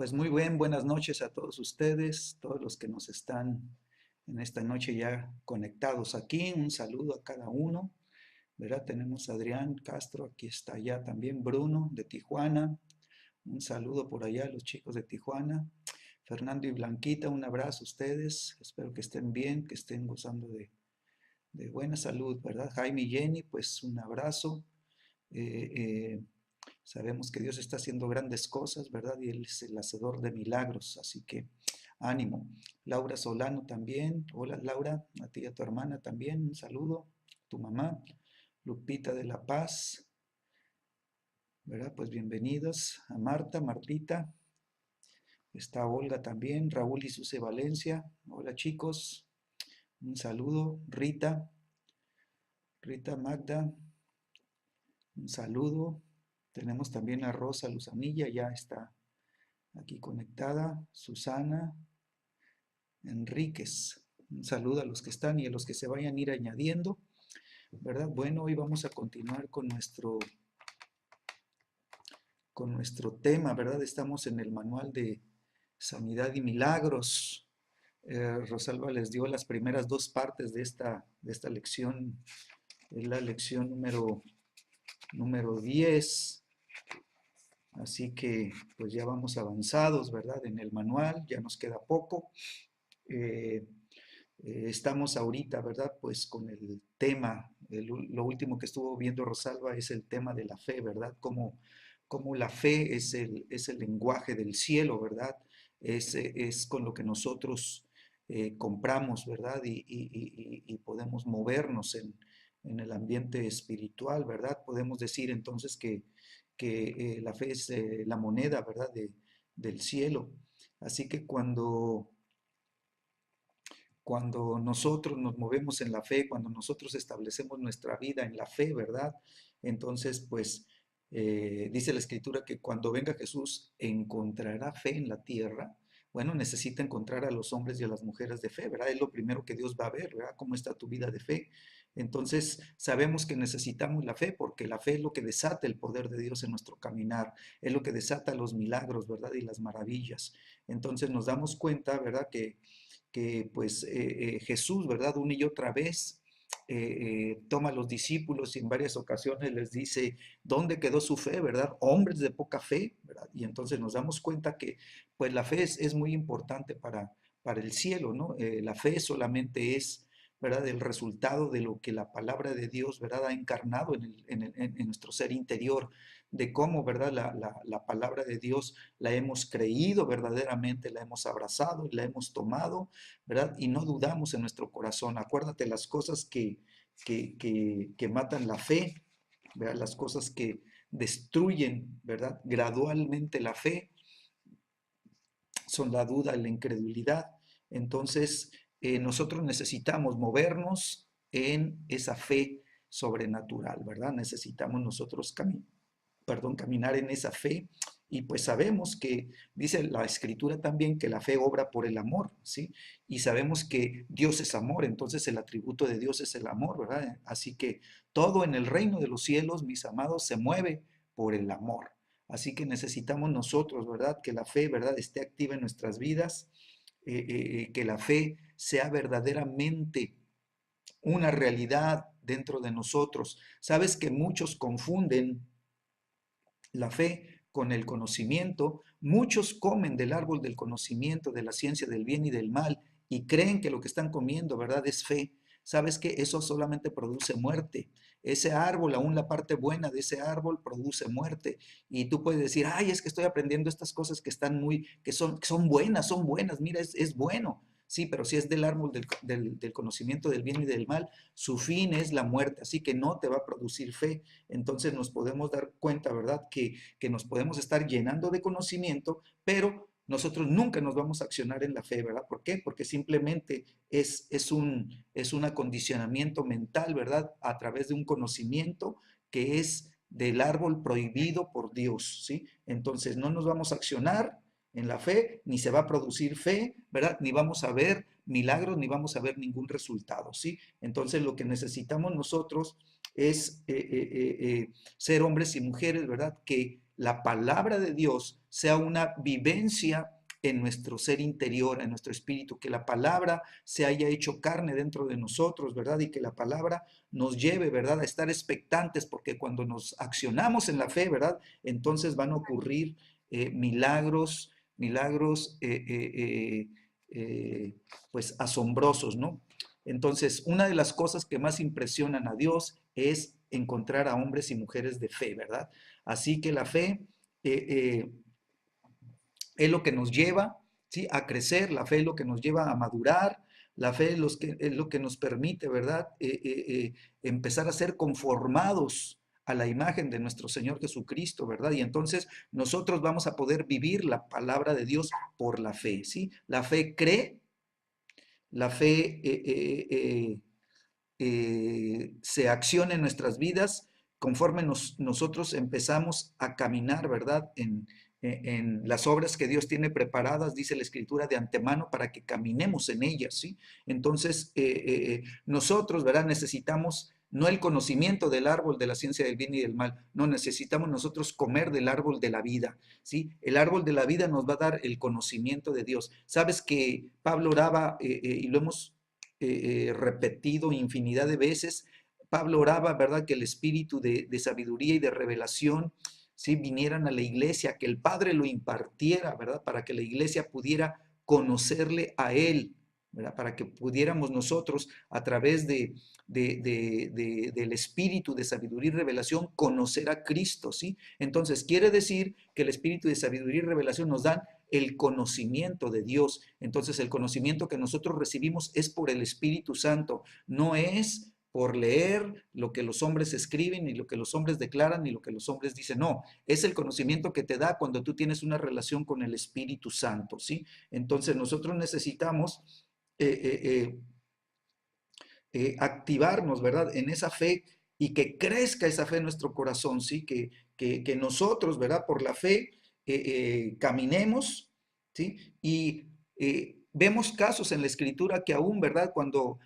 Pues buenas noches a todos ustedes, todos los que nos están en esta noche ya conectados aquí. Un saludo a cada uno, ¿verdad? Tenemos a Adrián Castro, aquí está ya también Bruno de Tijuana. Un saludo por allá a los chicos de Tijuana. Fernando y Blanquita, un abrazo a ustedes. Espero que estén bien, que estén gozando de buena salud, ¿verdad? Jaime y Jenny, pues un abrazo. Eh, eh, Sabemos que Dios está haciendo grandes cosas, ¿verdad? Y Él es el hacedor de milagros, así que ánimo. Laura Solano también. Hola Laura, a ti y a tu hermana también, un saludo. Tu mamá, Lupita de La Paz, ¿verdad? Pues bienvenidos a Marta, Martita. Está Olga también, Raúl y Suse Valencia. Hola chicos, un saludo. Rita, Rita Magda, un saludo. Tenemos también a Rosa Luzanilla, ya está aquí conectada. Susana Enríquez. Un saludo a los que están y a los que se vayan a ir añadiendo, ¿verdad? Bueno, hoy vamos a continuar con nuestro tema, ¿verdad? Estamos en el manual de Sanidad y Milagros. Rosalba les dio las primeras dos partes de esta lección. Es la lección número 10. Así que pues ya vamos avanzados, ¿verdad? En el manual, ya nos queda poco. Eh, Estamos ahorita, ¿verdad? Pues con el tema, lo último que estuvo viendo Rosalba es el tema de la fe, ¿verdad? Cómo la fe es el lenguaje del cielo, ¿verdad? Es con lo que nosotros compramos, ¿verdad? Y podemos movernos en el ambiente espiritual, ¿verdad? Podemos decir entonces que la fe es la moneda, ¿verdad? Del cielo. Así que cuando nosotros nos movemos en la fe, cuando nosotros establecemos nuestra vida en la fe, ¿verdad? Entonces, pues, dice la Escritura que cuando venga Jesús encontrará fe en la tierra. Bueno, necesita encontrar a los hombres y a las mujeres de fe, ¿verdad? Es lo primero que Dios va a ver, ¿verdad? ¿Cómo está tu vida de fe? Entonces, sabemos que necesitamos la fe porque la fe es lo que desata el poder de Dios en nuestro caminar, es lo que desata los milagros, ¿verdad? Y las maravillas. Entonces nos damos cuenta, ¿verdad? Que pues Jesús, ¿verdad? Una y otra vez toma a los discípulos y en varias ocasiones les dice, ¿dónde quedó su fe, verdad? Hombres de poca fe, ¿verdad? Y entonces nos damos cuenta que pues la fe es muy importante para el cielo, ¿no? La fe solamente es, ¿verdad? El resultado de lo que la palabra de Dios, ¿verdad? Ha encarnado en nuestro ser interior, de cómo, ¿verdad? La palabra de Dios la hemos creído verdaderamente, la hemos abrazado y la hemos tomado, ¿verdad? Y no dudamos en nuestro corazón. Acuérdate las cosas que matan la fe, ¿verdad? Las cosas que destruyen, ¿verdad? Gradualmente la fe son la duda y la incredulidad. Entonces, nosotros necesitamos movernos en esa fe sobrenatural, ¿verdad? Necesitamos nosotros caminar en esa fe y pues sabemos que, dice la escritura también, que la fe obra por el amor, ¿sí? Y sabemos que Dios es amor, entonces el atributo de Dios es el amor, ¿verdad? Así que todo en el reino de los cielos, mis amados, se mueve por el amor. Así que necesitamos nosotros, ¿verdad? Que la fe, ¿verdad? Esté activa en nuestras vidas, que la fe sea verdaderamente una realidad dentro de nosotros. Sabes que muchos confunden la fe con el conocimiento. Muchos comen del árbol del conocimiento, de la ciencia del bien y del mal, y creen que lo que están comiendo, ¿verdad?, es fe. Sabes que eso solamente produce muerte. Ese árbol, aún la parte buena de ese árbol, produce muerte. Y tú puedes decir, ay, es que estoy aprendiendo estas cosas que están que son buenas, mira, es bueno. Sí, pero si es del árbol del conocimiento del bien y del mal, su fin es la muerte, así que no te va a producir fe. Entonces nos podemos dar cuenta, ¿verdad? Que nos podemos estar llenando de conocimiento, pero nosotros nunca nos vamos a accionar en la fe, ¿verdad? ¿Por qué? Porque simplemente es un acondicionamiento mental, ¿verdad? A través de un conocimiento que es del árbol prohibido por Dios, ¿sí? Entonces no nos vamos a accionar en la fe, ni se va a producir fe, ¿verdad? Ni vamos a ver milagros, ni vamos a ver ningún resultado, ¿sí? Entonces lo que necesitamos nosotros es ser hombres y mujeres, ¿verdad? Que la palabra de Dios sea una vivencia en nuestro ser interior, en nuestro espíritu, que la palabra se haya hecho carne dentro de nosotros, ¿verdad? Y que la palabra nos lleve, ¿verdad? A estar expectantes, porque cuando nos accionamos en la fe, ¿verdad? Entonces van a ocurrir milagros, milagros, pues asombrosos, ¿no? Entonces, una de las cosas que más impresionan a Dios es encontrar a hombres y mujeres de fe, ¿verdad? Así que la fe eh, eh, es lo que nos lleva, ¿sí?, a crecer, la fe es lo que nos lleva a madurar, la fe es lo que nos permite, ¿verdad?, empezar a ser conformados a la imagen de nuestro Señor Jesucristo, ¿verdad? Y entonces nosotros vamos a poder vivir la palabra de Dios por la fe, ¿sí? La fe cree, la fe se acciona en nuestras vidas conforme nosotros empezamos a caminar, ¿verdad? En las obras que Dios tiene preparadas, dice la Escritura, de antemano para que caminemos en ellas, ¿sí? Entonces, nosotros, ¿verdad? Necesitamos no el conocimiento del árbol de la ciencia del bien y del mal, no, necesitamos nosotros comer del árbol de la vida, ¿sí? El árbol de la vida nos va a dar el conocimiento de Dios. Sabes que Pablo oraba, y lo hemos repetido infinidad de veces. Pablo oraba, ¿verdad?, que el espíritu de sabiduría y de revelación, ¿sí?, vinieran a la iglesia, que el Padre lo impartiera, ¿verdad?, para que la iglesia pudiera conocerle a Él, ¿verdad?, para que pudiéramos nosotros, a través del espíritu de sabiduría y revelación, conocer a Cristo, ¿sí? Entonces, quiere decir que el espíritu de sabiduría y revelación nos dan el conocimiento de Dios. Entonces, el conocimiento que nosotros recibimos es por el Espíritu Santo, no es por leer lo que los hombres escriben, ni lo que los hombres declaran, ni lo que los hombres dicen. No, es el conocimiento que te da cuando tú tienes una relación con el Espíritu Santo, ¿sí? Entonces, nosotros necesitamos activarnos, ¿verdad?, en esa fe, y que crezca esa fe en nuestro corazón, ¿sí? Que nosotros, ¿verdad?, por la fe caminemos, ¿sí? Y vemos casos en la Escritura que aún, ¿verdad?, cuando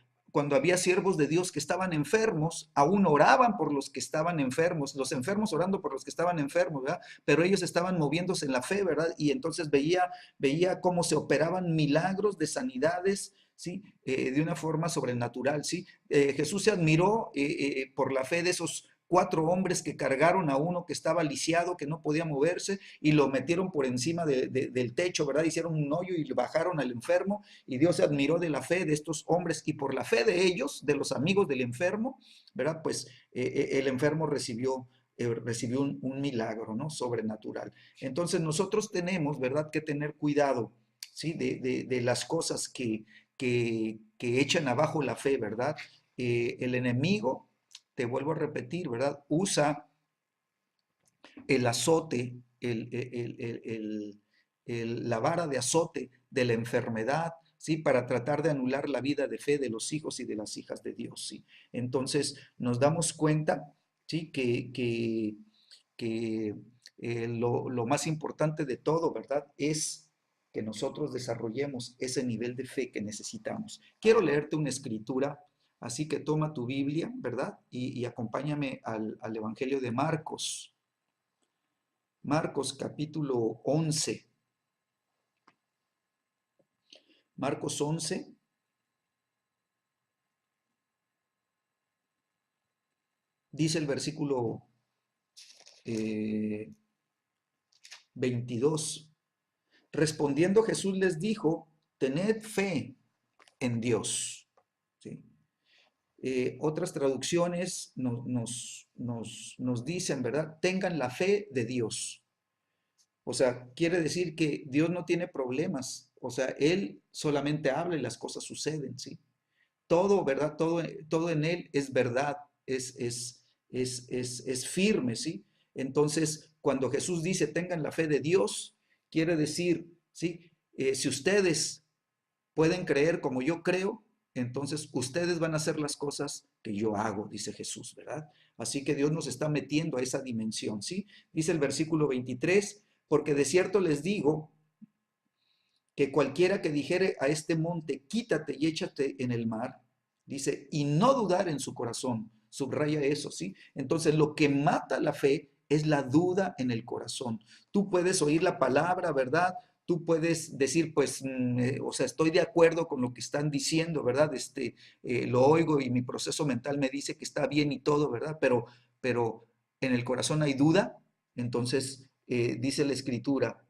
había siervos de Dios que estaban enfermos, aún oraban por los que estaban enfermos, los enfermos orando por los que estaban enfermos, ¿verdad? Pero ellos estaban moviéndose en la fe, ¿verdad? Y entonces veía cómo se operaban milagros de sanidades, ¿sí? De una forma sobrenatural, ¿sí? Jesús se admiró por la fe de esos 4 hombres que cargaron a uno que estaba lisiado, que no podía moverse, y lo metieron por encima del techo, ¿verdad? Hicieron un hoyo y bajaron al enfermo, y Dios se admiró de la fe de estos hombres, y por la fe de ellos, de los amigos del enfermo, ¿verdad? Pues el enfermo recibió un milagro, ¿no?, sobrenatural. Entonces nosotros tenemos, ¿verdad?, que tener cuidado, ¿sí?, de las cosas que echan abajo la fe, ¿verdad? El enemigo, te vuelvo a repetir, ¿verdad?, usa el azote, la vara de azote de la enfermedad, ¿sí?, para tratar de anular la vida de fe de los hijos y de las hijas de Dios, ¿sí? Entonces nos damos cuenta, ¿sí?, que lo más importante de todo, ¿verdad?, es que nosotros desarrollemos ese nivel de fe que necesitamos. Quiero leerte una escritura, así que toma tu Biblia, ¿verdad?, y acompáñame al Evangelio de Marcos. Marcos capítulo 11. Marcos 11. Dice el versículo 22. Respondiendo Jesús les dijo, tened fe en Dios. ¿Sí? Otras traducciones nos dicen, ¿verdad? Tengan la fe de Dios. O sea, quiere decir que Dios no tiene problemas. O sea, Él solamente habla y las cosas suceden, ¿sí? Todo, ¿verdad? Todo en Él es verdad, es firme, ¿sí? Entonces, cuando Jesús dice, tengan la fe de Dios, quiere decir, ¿sí? Si ustedes pueden creer como yo creo, entonces ustedes van a hacer las cosas que yo hago, dice Jesús, ¿verdad? Así que Dios nos está metiendo a esa dimensión, ¿sí? Dice el versículo 23, porque de cierto les digo que cualquiera que dijere a este monte, quítate y échate en el mar, dice, y no dudar en su corazón, subraya eso, ¿sí? Entonces lo que mata la fe es la duda en el corazón. Tú puedes oír la palabra, ¿verdad? Tú puedes decir, pues, o sea, estoy de acuerdo con lo que están diciendo, ¿verdad? Lo oigo y mi proceso mental me dice que está bien y todo, ¿verdad? Pero en el corazón hay duda, entonces dice la Escritura,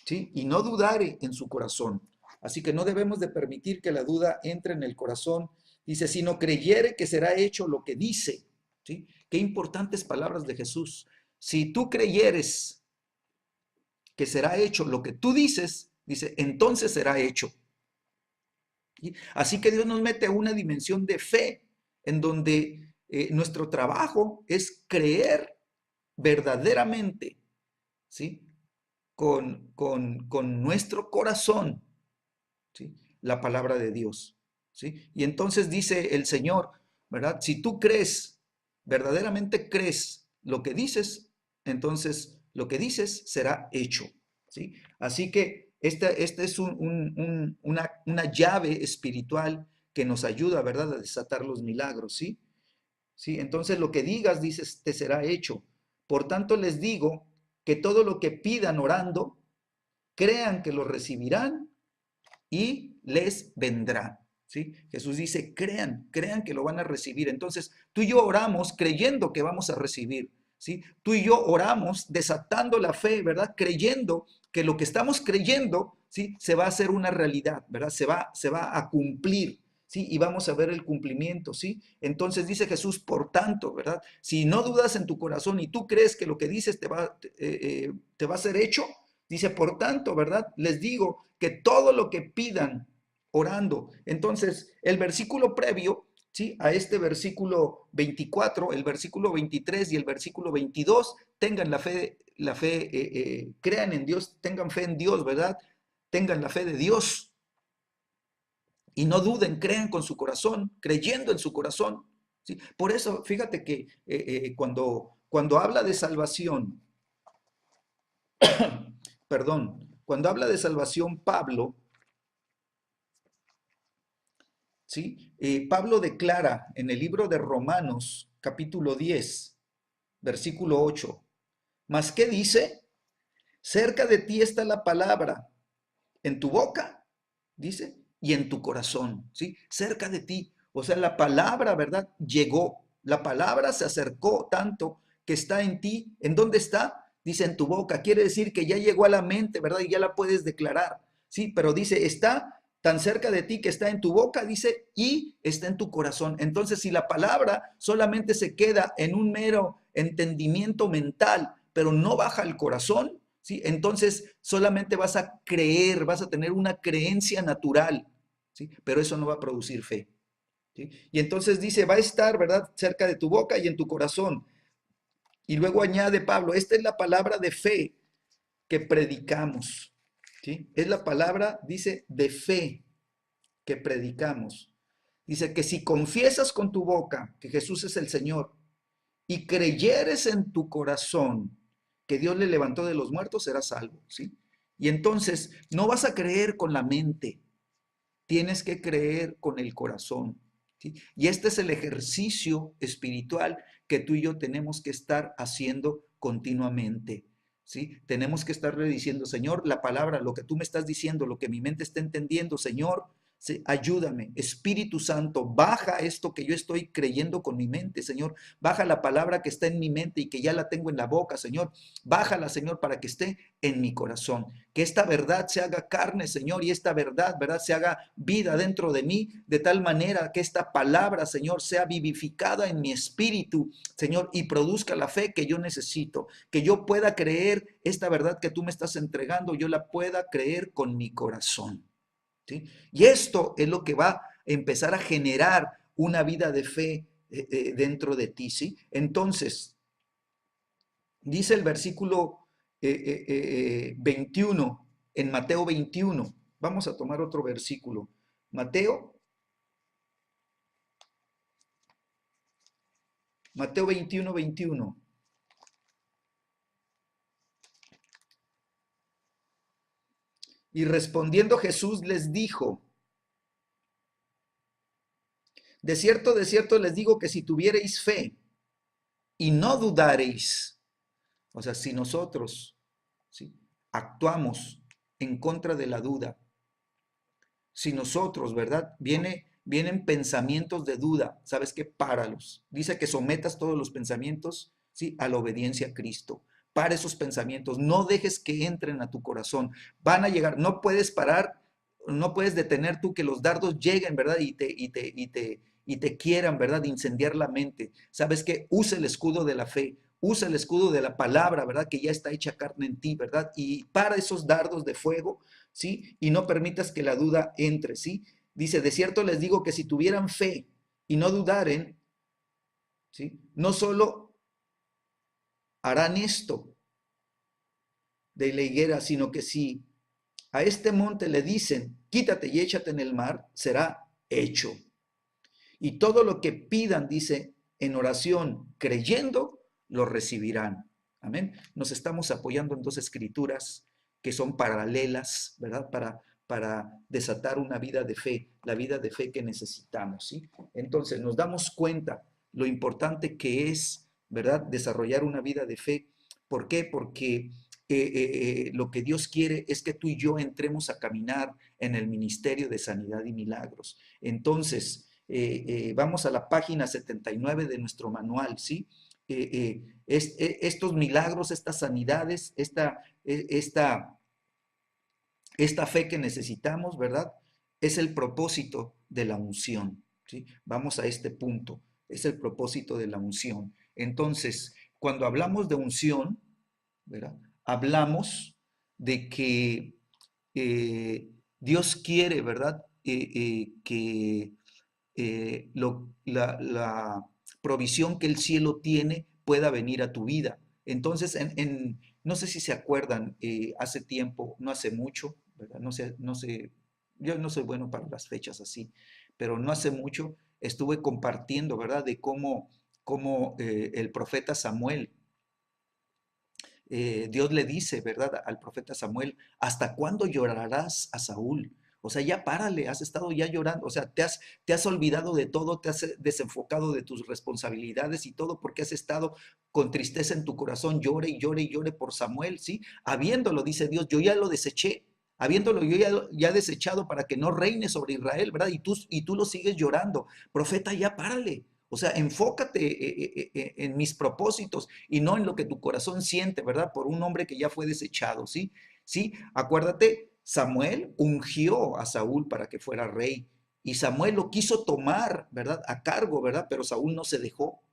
¿sí? Y no dudar en su corazón. Así que no debemos de permitir que la duda entre en el corazón. Dice, si no creyere que será hecho lo que dice, ¿sí? Qué importantes palabras de Jesús. Si tú creyeres que será hecho lo que tú dices, dice, entonces será hecho. ¿Sí? Así que Dios nos mete a una dimensión de fe en donde nuestro trabajo es creer verdaderamente, ¿sí? Con nuestro corazón, ¿sí? La palabra de Dios, ¿sí? Y entonces dice el Señor, ¿verdad? Si tú crees, verdaderamente crees lo que dices, entonces lo que dices será hecho, ¿sí? Así que esta es una llave espiritual que nos ayuda, ¿verdad? A desatar los milagros, ¿sí? ¿Sí? Entonces lo que digas, dices, te será hecho. Por tanto les digo que todo lo que pidan orando, crean que lo recibirán y les vendrá. ¿Sí? Jesús dice, crean que lo van a recibir. Entonces, tú y yo oramos creyendo que vamos a recibir. ¿Sí? Tú y yo oramos desatando la fe, ¿verdad? Creyendo que lo que estamos creyendo, ¿sí? Se va a hacer una realidad, ¿verdad? Se va a cumplir. ¿Sí? Y vamos a ver el cumplimiento, ¿sí? Entonces dice Jesús, por tanto, ¿verdad? Si no dudas en tu corazón y tú crees que lo que dices te va a ser hecho, dice, por tanto, ¿verdad? Les digo que todo lo que pidan orando. Entonces, el versículo previo, ¿sí? A este versículo 24, el versículo 23 y el versículo 22, tengan crean en Dios, tengan fe en Dios, ¿verdad? Tengan la fe de Dios y no duden, crean con su corazón, creyendo en su corazón. ¿Sí? Por eso, fíjate que cuando habla de salvación, perdón, cuando habla de salvación Pablo, ¿sí? Pablo declara en el libro de Romanos, capítulo 10, versículo 8, ¿mas qué dice? Cerca de ti está la palabra, en tu boca, dice, y en tu corazón, ¿sí? Cerca de ti. O sea, la palabra, ¿verdad? Llegó. La palabra se acercó tanto que está en ti. ¿En dónde está? Dice en tu boca. Quiere decir que ya llegó a la mente, ¿verdad? Y ya la puedes declarar, ¿sí? Pero dice, está tan cerca de ti que está en tu boca, dice, y está en tu corazón. Entonces, si la palabra solamente se queda en un mero entendimiento mental, pero no baja al corazón, ¿sí? Entonces solamente vas a creer, vas a tener una creencia natural, ¿sí? Pero eso no va a producir fe, ¿sí? Y entonces dice, va a estar, ¿verdad? Cerca de tu boca y en tu corazón. Y luego añade Pablo, esta es la palabra de fe que predicamos, ¿sí? Es la palabra, dice, de fe que predicamos. Dice que si confiesas con tu boca que Jesús es el Señor y creyeres en tu corazón que Dios le levantó de los muertos, serás salvo, ¿sí? Y entonces no vas a creer con la mente, tienes que creer con el corazón, ¿sí? Y este es el ejercicio espiritual que tú y yo tenemos que estar haciendo continuamente, ¿sí? Tenemos que estarle diciendo, Señor, la palabra, lo que tú me estás diciendo, lo que mi mente está entendiendo, Señor, sí, ayúdame, Espíritu Santo, baja esto que yo estoy creyendo con mi mente, Señor, baja la palabra que está en mi mente y que ya la tengo en la boca, Señor, bájala, Señor, para que esté en mi corazón, que esta verdad se haga carne, Señor, y esta verdad, ¿verdad?, se haga vida dentro de mí, de tal manera que esta palabra, Señor, sea vivificada en mi espíritu, Señor, y produzca la fe que yo necesito, que yo pueda creer esta verdad que tú me estás entregando, yo la pueda creer con mi corazón. ¿Sí? Y esto es lo que va a empezar a generar una vida de fe dentro de ti, ¿sí? Entonces, dice el versículo 21 en Mateo 21. Vamos a tomar otro versículo. Mateo 21, 21. Y respondiendo Jesús les dijo, de cierto les digo que si tuviereis fe y no dudareis, O sea, si nosotros, ¿sí?, actuamos en contra de la duda, si nosotros, ¿verdad? Vienen pensamientos de duda, ¿sabes qué? Páralos. Dice que sometas todos los pensamientos, ¿sí?, a la obediencia a Cristo. Para esos pensamientos, no dejes que entren a tu corazón. Van a llegar, no puedes parar, no puedes detener tú que los dardos lleguen, ¿verdad? Y te quieran, ¿verdad?, incendiar la mente. ¿Sabes qué? Usa el escudo de la fe, usa el escudo de la palabra, ¿verdad?, que ya está hecha carne en ti, ¿verdad? Y para esos dardos de fuego, ¿sí? Y no permitas que la duda entre, ¿sí? Dice, de cierto les digo que si tuvieran fe y no dudaren, ¿sí?, no solo harán esto de la higuera, sino que si a este monte le dicen, quítate y échate en el mar, será hecho. Y todo lo que pidan, dice, en oración, creyendo, lo recibirán. Amén. Nos estamos apoyando en dos escrituras que son paralelas, ¿verdad? Para desatar una vida de fe, la vida de fe que necesitamos, ¿sí? Entonces, nos damos cuenta lo importante que es, ¿verdad?, desarrollar una vida de fe. ¿Por qué? Porque lo que Dios quiere es que tú y yo entremos a caminar en el ministerio de sanidad y milagros. Entonces, vamos a la página 79 de nuestro manual, ¿sí? Estos milagros, estas sanidades, esta fe que necesitamos, ¿verdad? Es el propósito de la unción, ¿sí? Vamos a este punto, es el propósito de la unción. Entonces, cuando hablamos de unción, ¿verdad?, hablamos de que Dios quiere, ¿verdad?, que la provisión que el cielo tiene pueda venir a tu vida. Entonces, no sé si se acuerdan, hace tiempo, no hace mucho, ¿verdad? No sé, yo no soy bueno para las fechas así, pero no hace mucho estuve compartiendo, ¿verdad?, de cómo el profeta Samuel, Dios le dice, ¿verdad?, al profeta Samuel, ¿hasta cuándo llorarás a Saúl? O sea, ya párale, has estado ya llorando, o sea, te has olvidado de todo, te has desenfocado de tus responsabilidades y todo porque has estado con tristeza en tu corazón, llore y llore y llore por Samuel, ¿sí? Habiéndolo, dice Dios, yo ya lo deseché, habiéndolo yo ya desechado para que no reine sobre Israel, ¿verdad? Y tú lo sigues llorando. Profeta, ya párale. O sea, enfócate en mis propósitos y no en lo que tu corazón siente, ¿verdad? Por un hombre que ya fue desechado, ¿sí? Sí, acuérdate, Samuel ungió a Saúl para que fuera rey y Samuel lo quiso tomar, ¿verdad?, a cargo, ¿verdad? Pero Saúl no se dejó,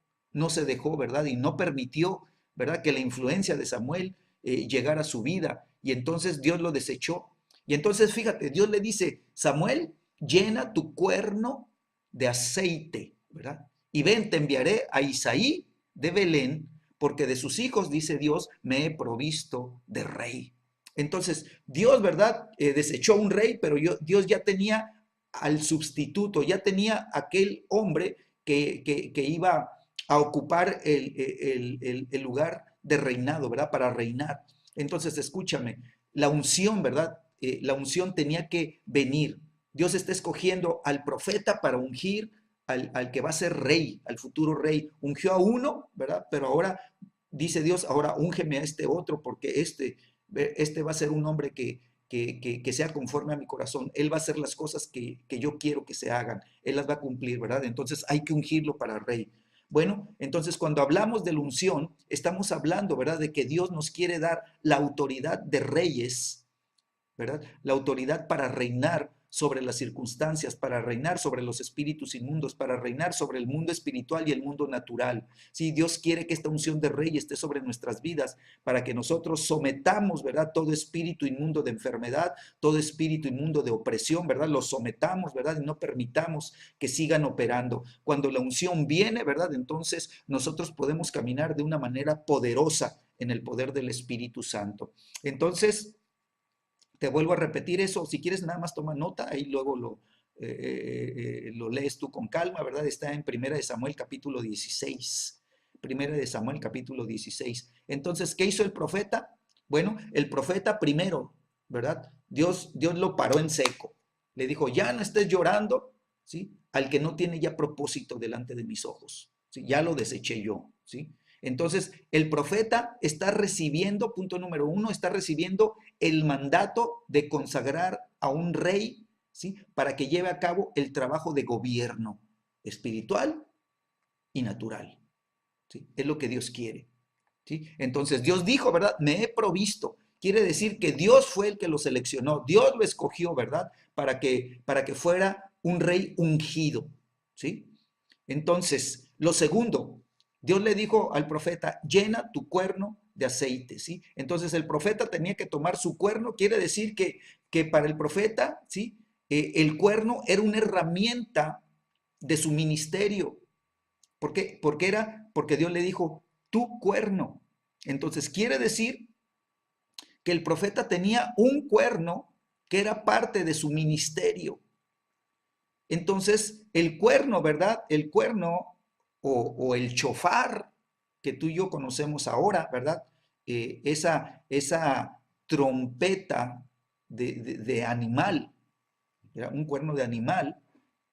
¿verdad? Y no permitió, ¿verdad?, que la influencia de Samuel llegara a su vida y entonces Dios lo desechó. Y entonces, fíjate, Dios le dice, Samuel, llena tu cuerno de aceite, ¿verdad? Y ven, te enviaré a Isaí de Belén, porque de sus hijos, dice Dios, me he provisto de rey. Entonces, Dios, ¿verdad?, desechó un rey, pero Dios ya tenía al sustituto, ya tenía aquel hombre que iba a ocupar el lugar de reinado, ¿verdad?, para reinar. Entonces, escúchame, la unción, ¿verdad? La unción tenía que venir. Dios está escogiendo al profeta para ungir al que va a ser rey, al futuro rey. Ungió a uno, ¿verdad? Pero ahora dice Dios, ahora úngeme a este otro, porque este va a ser un hombre que sea conforme a mi corazón. Él va a hacer las cosas que yo quiero que se hagan. Él las va a cumplir, ¿verdad? Entonces hay que ungirlo para rey. Bueno, entonces cuando hablamos de la unción, estamos hablando, ¿verdad?, de que Dios nos quiere dar la autoridad de reyes, ¿verdad? La autoridad para reinar sobre las circunstancias, para reinar sobre los espíritus inmundos, para reinar sobre el mundo espiritual y el mundo natural. Sí, Dios quiere que esta unción de rey esté sobre nuestras vidas para que nosotros sometamos, ¿verdad?, todo espíritu inmundo de enfermedad, todo espíritu inmundo de opresión, ¿verdad? Lo sometamos, ¿verdad? Y no permitamos que sigan operando. Cuando la unción viene, ¿verdad? Entonces nosotros podemos caminar de una manera poderosa en el poder del Espíritu Santo. Entonces, te vuelvo a repetir eso, si quieres nada más toma nota, ahí luego lo lees tú con calma, ¿verdad? Está en Primera de Samuel capítulo 16. Primera de Samuel capítulo 16. Entonces, ¿qué hizo el profeta? Bueno, el profeta primero, ¿verdad? Dios lo paró en seco. Le dijo, ya no estés llorando, ¿sí?, al que no tiene ya propósito delante de mis ojos, ¿sí? Ya lo deseché yo, ¿sí? Entonces, el profeta está recibiendo, punto número uno, está recibiendo el mandato de consagrar a un rey, ¿sí? Para que lleve a cabo el trabajo de gobierno espiritual y natural, ¿sí? Es lo que Dios quiere, ¿sí? Entonces, Dios dijo, ¿verdad? Me he provisto. Quiere decir que Dios fue el que lo seleccionó, Dios lo escogió, ¿verdad? Para que fuera un rey ungido, ¿sí? Entonces, lo segundo, Dios le dijo al profeta, llena tu cuerno de aceite, ¿sí? Entonces el profeta tenía que tomar su cuerno, quiere decir que para el profeta, ¿sí? El cuerno era una herramienta de su ministerio. ¿Por qué? Porque Dios le dijo, tu cuerno. Entonces quiere decir que el profeta tenía un cuerno que era parte de su ministerio. Entonces, el cuerno, ¿verdad? El cuerno o el chofar que tú y yo conocemos ahora, ¿verdad? Esa trompeta de animal, era un cuerno de animal,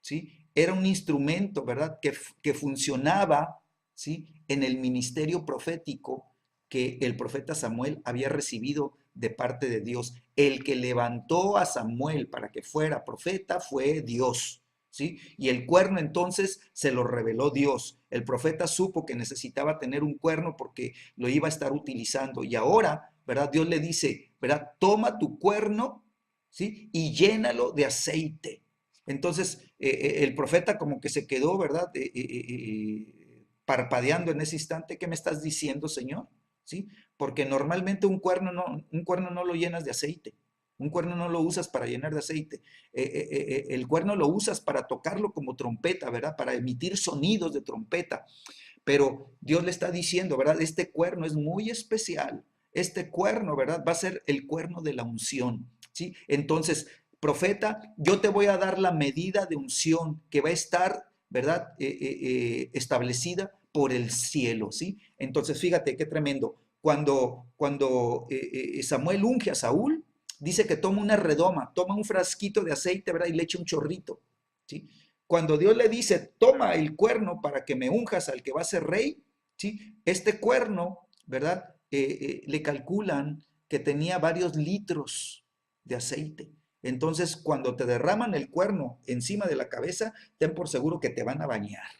¿sí? Era un instrumento, ¿verdad? Que funcionaba, ¿sí? En el ministerio profético que el profeta Samuel había recibido de parte de Dios. El que levantó a Samuel para que fuera profeta fue Dios, ¿sí? Y el cuerno entonces se lo reveló Dios. El profeta supo que necesitaba tener un cuerno porque lo iba a estar utilizando. Y ahora, ¿verdad? Dios le dice, ¿verdad? Toma tu cuerno, ¿sí? Y llénalo de aceite. Entonces, el profeta como que se quedó, ¿verdad? Parpadeando en ese instante. ¿Qué me estás diciendo, Señor? ¿Sí? Porque normalmente un cuerno no lo llenas de aceite. Un cuerno no lo usas para llenar de aceite. El cuerno lo usas para tocarlo como trompeta, ¿verdad? Para emitir sonidos de trompeta. Pero Dios le está diciendo, ¿verdad? Este cuerno es muy especial. Este cuerno, ¿verdad? Va a ser el cuerno de la unción, ¿sí? Entonces, profeta, yo te voy a dar la medida de unción que va a estar, ¿verdad? Establecida por el cielo, ¿sí? Entonces, fíjate qué tremendo. Cuando Samuel unge a Saúl, dice que toma una redoma, toma un frasquito de aceite, ¿verdad? Y le echa un chorrito, ¿sí? Cuando Dios le dice, toma el cuerno para que me unjas al que va a ser rey, ¿sí? Este cuerno, ¿verdad? Le calculan que tenía varios litros de aceite. Entonces, cuando te derraman el cuerno encima de la cabeza, ten por seguro que te van a bañar,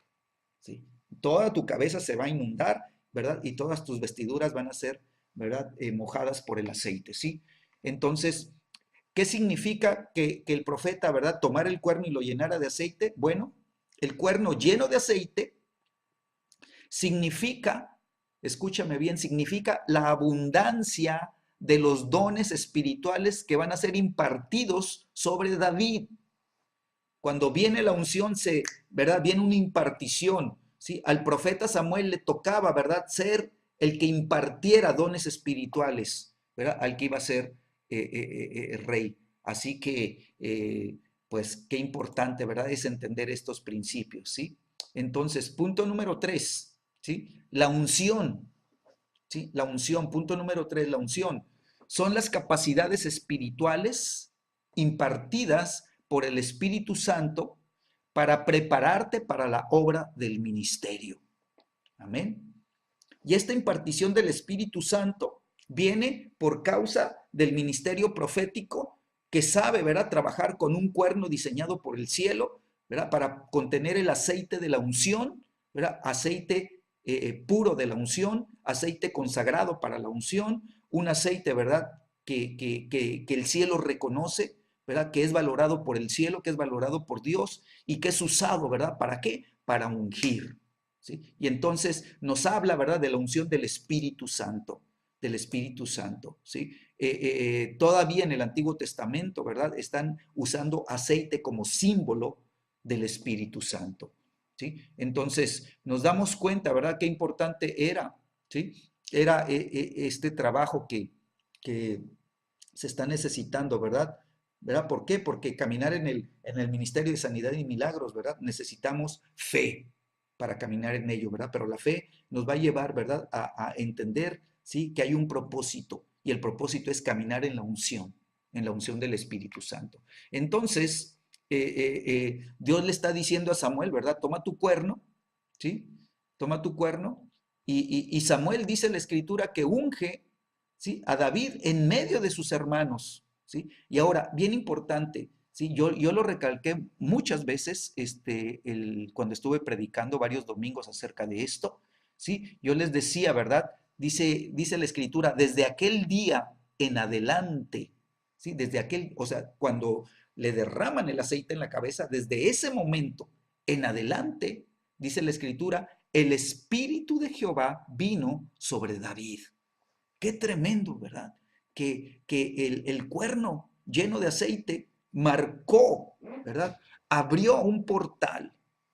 ¿sí? Toda tu cabeza se va a inundar, ¿verdad? Y todas tus vestiduras van a ser, ¿verdad? Mojadas por el aceite, ¿sí? Entonces, ¿qué significa que el profeta, ¿verdad? Tomara el cuerno y lo llenara de aceite? Bueno, el cuerno lleno de aceite significa, escúchame bien, significa la abundancia de los dones espirituales que van a ser impartidos sobre David. Cuando viene la unción, ¿verdad? Viene una impartición, ¿sí? Al profeta Samuel le tocaba, ¿verdad? Ser el que impartiera dones espirituales, ¿verdad? Al que iba a ser rey. Así que, pues, qué importante, ¿verdad? Es entender estos principios, ¿sí? Entonces, punto número 3, ¿sí? La unción, ¿sí? La unción, punto número 3, la unción. Son las capacidades espirituales impartidas por el Espíritu Santo para prepararte para la obra del ministerio. Amén. Y esta impartición del Espíritu Santo viene por causa del ministerio profético que sabe, ¿verdad?, trabajar con un cuerno diseñado por el cielo, ¿verdad?, para contener el aceite de la unción, ¿verdad?, aceite puro de la unción, aceite consagrado para la unción, un aceite, ¿verdad?, que el cielo reconoce, ¿verdad?, que es valorado por el cielo, que es valorado por Dios y que es usado, ¿verdad?, ¿para qué? Para ungir. ¿Sí? Y entonces nos habla, ¿verdad?, de la unción del Espíritu Santo, del Espíritu Santo, ¿sí? Todavía en el Antiguo Testamento, ¿verdad?, están usando aceite como símbolo del Espíritu Santo, ¿sí? Entonces nos damos cuenta, ¿verdad?, qué importante era, ¿sí? Era este trabajo que se está necesitando, ¿verdad? ¿Verdad? ¿Por qué? Porque caminar en el ministerio de sanidad y milagros, ¿verdad? Necesitamos fe para caminar en ello, ¿verdad? Pero la fe nos va a llevar, ¿verdad? A entender, ¿sí? Que hay un propósito y el propósito es caminar en la unción del Espíritu Santo. Entonces, Dios le está diciendo a Samuel, ¿verdad? Toma tu cuerno, ¿sí? Toma tu cuerno Y Samuel dice la escritura que unge, ¿sí?, a David en medio de sus hermanos, ¿sí? Y ahora, bien importante, ¿sí? Yo lo recalqué muchas veces cuando estuve predicando varios domingos acerca de esto, ¿sí? Yo les decía, ¿verdad? Dice la escritura, desde aquel día en adelante, ¿sí? Desde aquel, o sea, cuando le derraman el aceite en la cabeza, desde ese momento en adelante, dice la escritura, el Espíritu de Jehová vino sobre David. Qué tremendo, ¿verdad? Que el cuerno lleno de aceite marcó, ¿verdad? Abrió un portal,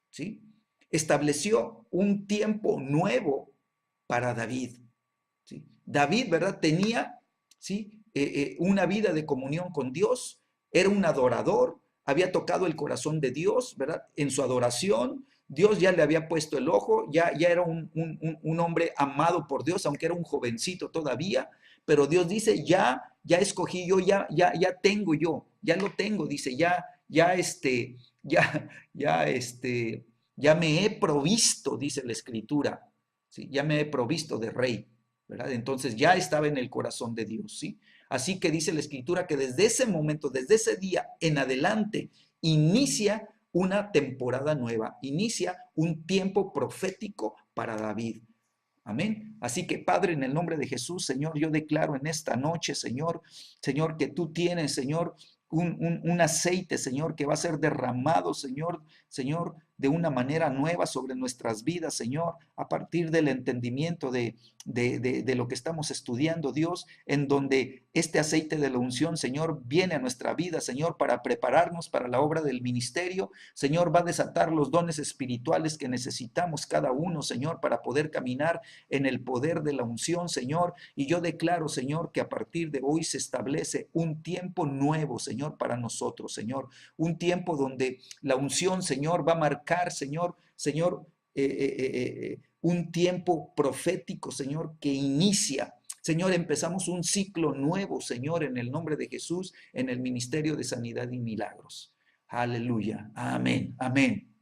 ¿sí? Estableció un tiempo nuevo para David, ¿sí? David, ¿verdad? Tenía, ¿sí?, una vida de comunión con Dios, era un adorador, había tocado el corazón de Dios, ¿verdad? En su adoración, Dios ya le había puesto el ojo, ya era un hombre amado por Dios, aunque era un jovencito todavía, pero Dios dice, ya escogí yo, ya tengo yo, ya lo tengo, dice, ya, ya, ya me he provisto, dice la escritura, ¿sí? Ya me he provisto de rey, ¿verdad? Entonces ya estaba en el corazón de Dios, ¿sí? Así que dice la escritura que desde ese momento, desde ese día en adelante, inicia una temporada nueva, inicia un tiempo profético para David. Amén. Así que Padre, en el nombre de Jesús, Señor, yo declaro en esta noche, Señor, que tú tienes, Señor, un aceite, Señor, que va a ser derramado, Señor, de una manera nueva sobre nuestras vidas, Señor, a partir del entendimiento de lo que estamos estudiando, Dios, en donde este aceite de la unción, Señor, viene a nuestra vida, Señor, para prepararnos para la obra del ministerio. Señor, va a desatar los dones espirituales que necesitamos cada uno, Señor, para poder caminar en el poder de la unción, Señor. Y yo declaro, Señor, que a partir de hoy se establece un tiempo nuevo, Señor, para nosotros, Señor. Un tiempo donde la unción, Señor, va a marcar, Señor, un tiempo profético, Señor, que inicia. Señor, empezamos un ciclo nuevo, Señor, en el nombre de Jesús, en el ministerio de sanidad y milagros. Aleluya. Amén. Amén.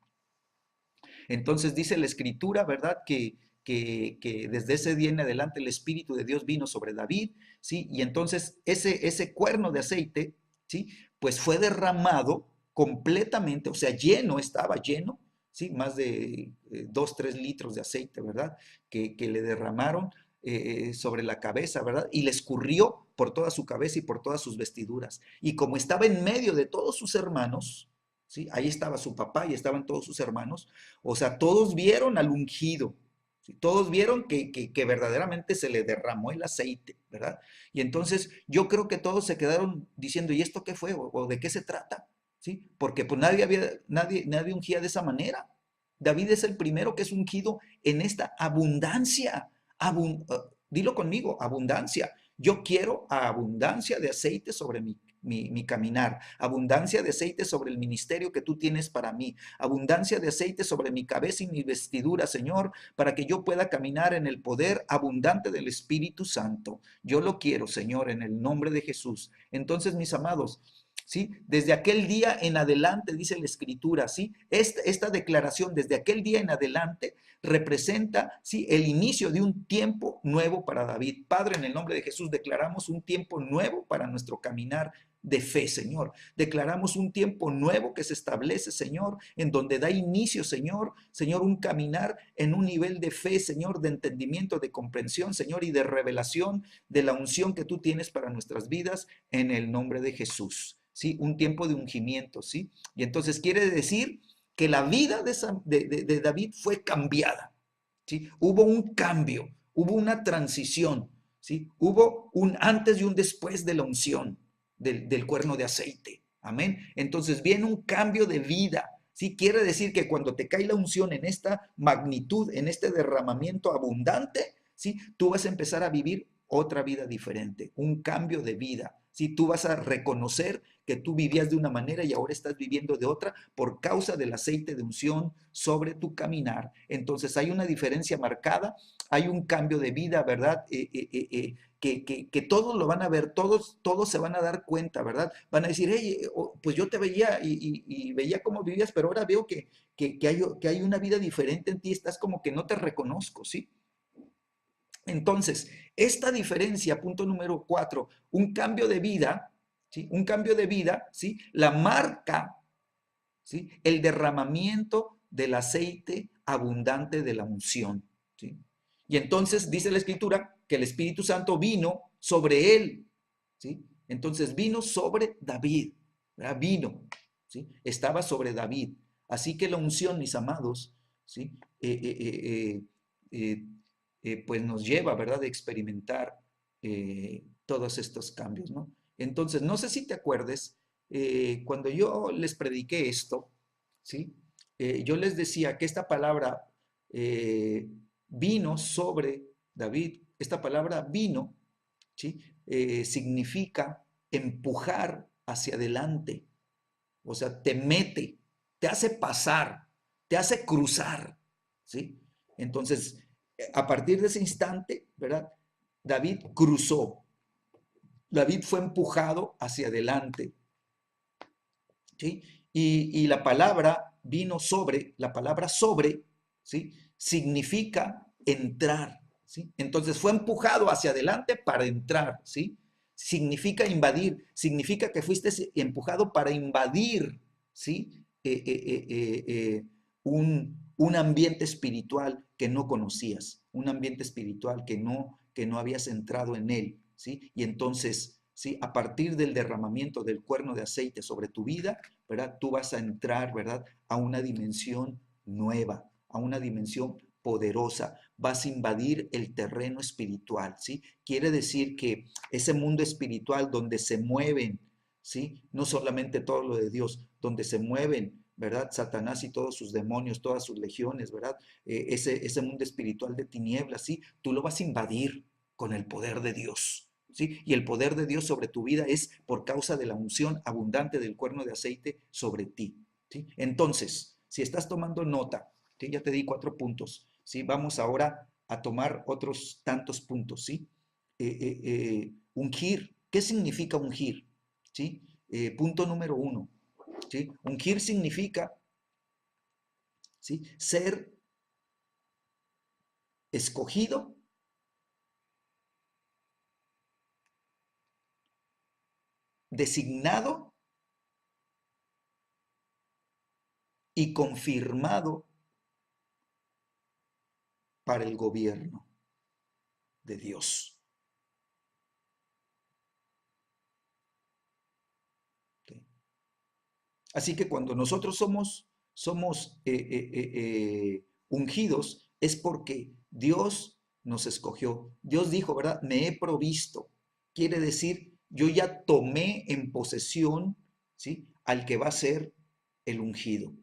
Entonces dice la escritura, ¿verdad? Que desde ese día en adelante el Espíritu de Dios vino sobre David, ¿sí? Y entonces ese cuerno de aceite, ¿sí?, pues fue derramado completamente, o sea, lleno, estaba lleno, ¿sí? Más de 2, 3 litros de aceite, ¿verdad? Que le derramaron sobre la cabeza, ¿verdad? Y le escurrió por toda su cabeza y por todas sus vestiduras. Y como estaba en medio de todos sus hermanos, ¿sí? Ahí estaba su papá y estaban todos sus hermanos, o sea, todos vieron al ungido, ¿sí? Todos vieron que verdaderamente se le derramó el aceite, ¿verdad? Y entonces yo creo que todos se quedaron diciendo, ¿y esto qué fue? ¿O de qué se trata? ¿Sí? Porque pues nadie ungía de esa manera. David es el primero que es ungido en esta abundancia. Dilo conmigo, abundancia. Yo quiero abundancia de aceite sobre mi caminar, abundancia de aceite sobre el ministerio que tú tienes para mí, abundancia de aceite sobre mi cabeza y mi vestidura, Señor, para que yo pueda caminar en el poder abundante del Espíritu Santo. Yo lo quiero, Señor, en el nombre de Jesús. Entonces, mis amados, ¿sí? Desde aquel día en adelante, dice la Escritura, ¿sí? Esta declaración desde aquel día en adelante representa, ¿sí?, el inicio de un tiempo nuevo para David. Padre, en el nombre de Jesús declaramos un tiempo nuevo para nuestro caminar de fe, Señor. Declaramos un tiempo nuevo que se establece, Señor, en donde da inicio, Señor, un caminar en un nivel de fe, Señor, de entendimiento, de comprensión, Señor, y de revelación de la unción que tú tienes para nuestras vidas en el nombre de Jesús. ¿Sí? Un tiempo de ungimiento, ¿sí? Y entonces quiere decir que la vida de David fue cambiada, ¿sí? Hubo un cambio, hubo una transición, ¿sí? Hubo un antes y un después de la unción del cuerno de aceite, amén. Entonces viene un cambio de vida, ¿sí? Quiere decir que cuando te cae la unción en esta magnitud, en este derramamiento abundante, ¿sí?, tú vas a empezar a vivir otra vida diferente, un cambio de vida. Si tú vas a reconocer que tú vivías de una manera y ahora estás viviendo de otra por causa del aceite de unción sobre tu caminar. Entonces hay una diferencia marcada, hay un cambio de vida, ¿verdad? Que todos lo van a ver, todos se van a dar cuenta, ¿verdad? Van a decir, hey, pues yo te veía y veía cómo vivías, pero ahora veo que hay una vida diferente en ti, estás como que no te reconozco, ¿sí? Entonces, esta diferencia, punto número 4, un cambio de vida, ¿sí? Un cambio de vida, ¿sí? La marca, ¿sí? El derramamiento del aceite abundante de la unción, ¿sí? Y entonces dice la Escritura que el Espíritu Santo vino sobre él, ¿sí? Entonces vino sobre David, ¿verdad? Vino, ¿sí? Estaba sobre David. Así que la unción, mis amados, ¿sí? Eh, pues nos lleva, ¿verdad?, de experimentar todos estos cambios, ¿no? Entonces, no sé si te acuerdes, cuando yo les prediqué esto, ¿sí? Yo les decía que esta palabra eh, vino sobre David, esta palabra vino, ¿sí? Significa empujar hacia adelante, o sea, te mete, te hace pasar, te hace cruzar, ¿sí? Entonces, a partir de ese instante, ¿verdad? David cruzó, David fue empujado hacia adelante, ¿sí? Y la palabra vino sobre, la palabra sobre, ¿sí? Significa entrar, ¿sí? Entonces fue empujado hacia adelante para entrar, ¿sí? Significa invadir, significa que fuiste empujado para invadir, ¿sí? Un ambiente espiritual que no conocías, un ambiente espiritual que no habías entrado en él, ¿sí? Y entonces, ¿sí? A partir del derramamiento del cuerno de aceite sobre tu vida, ¿verdad? Tú vas a entrar, ¿verdad? A una dimensión nueva, a una dimensión poderosa, vas a invadir el terreno espiritual, ¿sí? Quiere decir que ese mundo espiritual donde se mueven, ¿sí? No solamente todo lo de Dios, donde se mueven, ¿verdad? Satanás y todos sus demonios, todas sus legiones, ¿verdad? Ese mundo espiritual de tinieblas, ¿sí? Tú lo vas a invadir con el poder de Dios, ¿sí? Y el poder de Dios sobre tu vida es por causa de la unción abundante del cuerno de aceite sobre ti, ¿sí? Entonces, si estás tomando nota, ¿sí? Ya te di 4 puntos, ¿sí? Vamos ahora a tomar otros tantos puntos, ¿sí? Ungir, ¿qué significa ungir? ¿Sí? Punto número 1, ¿sí? Ungir significa, ¿sí?, ser escogido, designado y confirmado para el gobierno de Dios. ¿Okay? Así que cuando nosotros somos ungidos, es porque Dios nos escogió. Dios dijo, ¿verdad? Me he provisto. Quiere decir, yo ya tomé en posesión, ¿sí?, al que va a ser el ungido,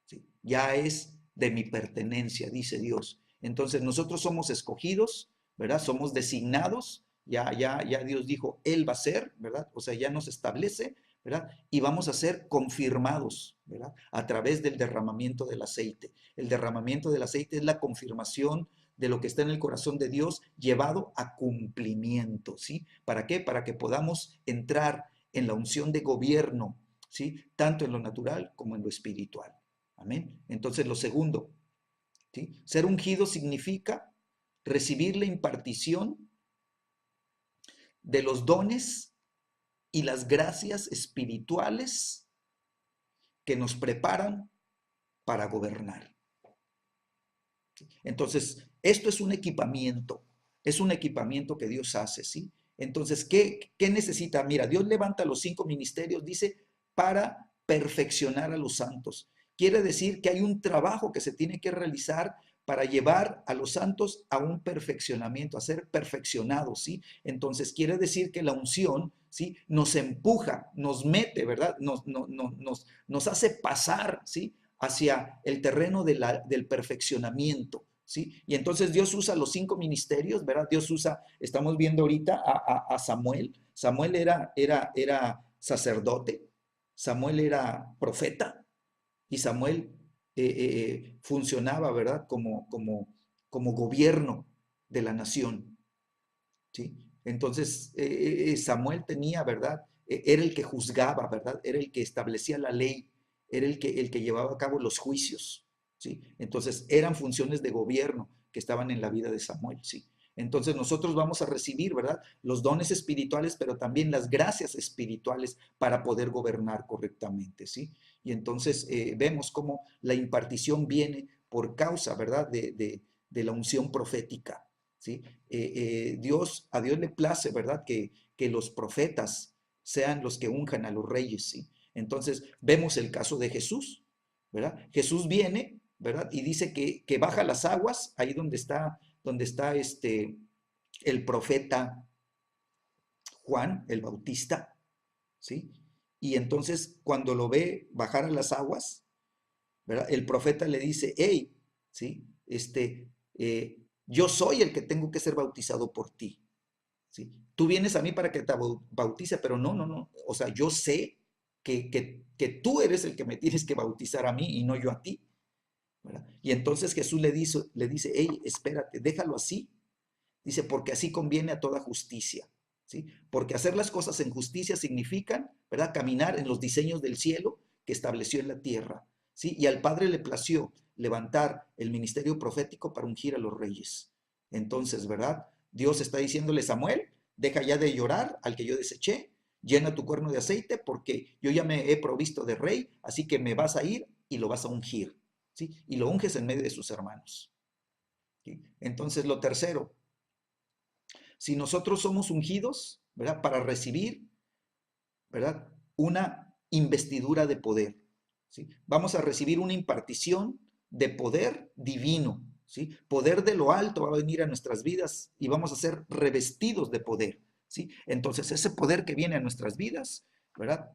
¿sí? Ya es de mi pertenencia, dice Dios. Entonces nosotros somos escogidos, ¿verdad? Somos designados, ya Dios dijo, Él va a ser, ¿verdad? O sea, ya nos establece, ¿verdad? Y vamos a ser confirmados, ¿verdad? A través del derramamiento del aceite. El derramamiento del aceite es la confirmación de lo que está en el corazón de Dios llevado a cumplimiento, ¿sí? ¿Para qué? Para que podamos entrar en la unción de gobierno, ¿sí? Tanto en lo natural como en lo espiritual. Amén. Entonces, lo segundo, ¿sí? Ser ungido significa recibir la impartición de los dones y las gracias espirituales que nos preparan para gobernar. Entonces, esto es un equipamiento que Dios hace, ¿sí? Entonces, ¿qué necesita? Mira, Dios levanta los 5 ministerios, dice, para perfeccionar a los santos. Quiere decir que hay un trabajo que se tiene que realizar para llevar a los santos a un perfeccionamiento, a ser perfeccionados, ¿sí? Entonces, quiere decir que la unción, ¿sí?, nos empuja, nos mete, ¿verdad? Nos hace pasar, ¿sí?, hacia el terreno del perfeccionamiento, ¿sí? Y entonces Dios usa los 5 ministerios, ¿verdad? Dios usa, estamos viendo ahorita a Samuel. Samuel era sacerdote, Samuel era profeta y Samuel funcionaba, ¿verdad? Como gobierno de la nación, ¿sí? Entonces Samuel tenía, ¿verdad? Era el que juzgaba, ¿verdad? Era el que establecía la ley, era el que llevaba a cabo los juicios, ¿sí? Entonces eran funciones de gobierno que estaban en la vida de Samuel, ¿sí? Entonces nosotros vamos a recibir, ¿verdad? Los dones espirituales, pero también las gracias espirituales para poder gobernar correctamente, ¿sí? Y entonces vemos cómo la impartición viene por causa, ¿verdad? De la unción profética, ¿sí? A Dios le place, ¿verdad? Que los profetas sean los que unjan a los reyes, ¿sí? Entonces vemos el caso de Jesús, ¿verdad? Jesús viene, ¿verdad? Y dice que baja las aguas, ahí donde está el profeta Juan, el Bautista, ¿sí? Y entonces cuando lo ve bajar a las aguas, ¿verdad? El profeta le dice, hey, ¿sí? Yo soy el que tengo que ser bautizado por ti, ¿sí? Tú vienes a mí para que te bautice, pero no, no, no. O sea, yo sé que tú eres el que me tienes que bautizar a mí y no yo a ti, ¿verdad? Y entonces Jesús le dice, hey, espérate, déjalo así. Dice, porque así conviene a toda justicia, ¿sí? Porque hacer las cosas en justicia significan, ¿verdad? Caminar en los diseños del cielo que estableció en la tierra, ¿sí? Y al Padre le plació levantar el ministerio profético para ungir a los reyes. Entonces, ¿verdad? Dios está diciéndole, Samuel, deja ya de llorar al que yo deseché, llena tu cuerno de aceite porque yo ya me he provisto de rey, así que me vas a ir y lo vas a ungir, ¿sí? Y lo unges en medio de sus hermanos, ¿sí? Entonces, lo tercero, si nosotros somos ungidos, ¿verdad? Para recibir, ¿verdad? Una investidura de poder, ¿sí? Vamos a recibir una impartición de poder divino, ¿sí? Poder de lo alto va a venir a nuestras vidas y vamos a ser revestidos de poder, ¿sí? Entonces, ese poder que viene a nuestras vidas, ¿verdad?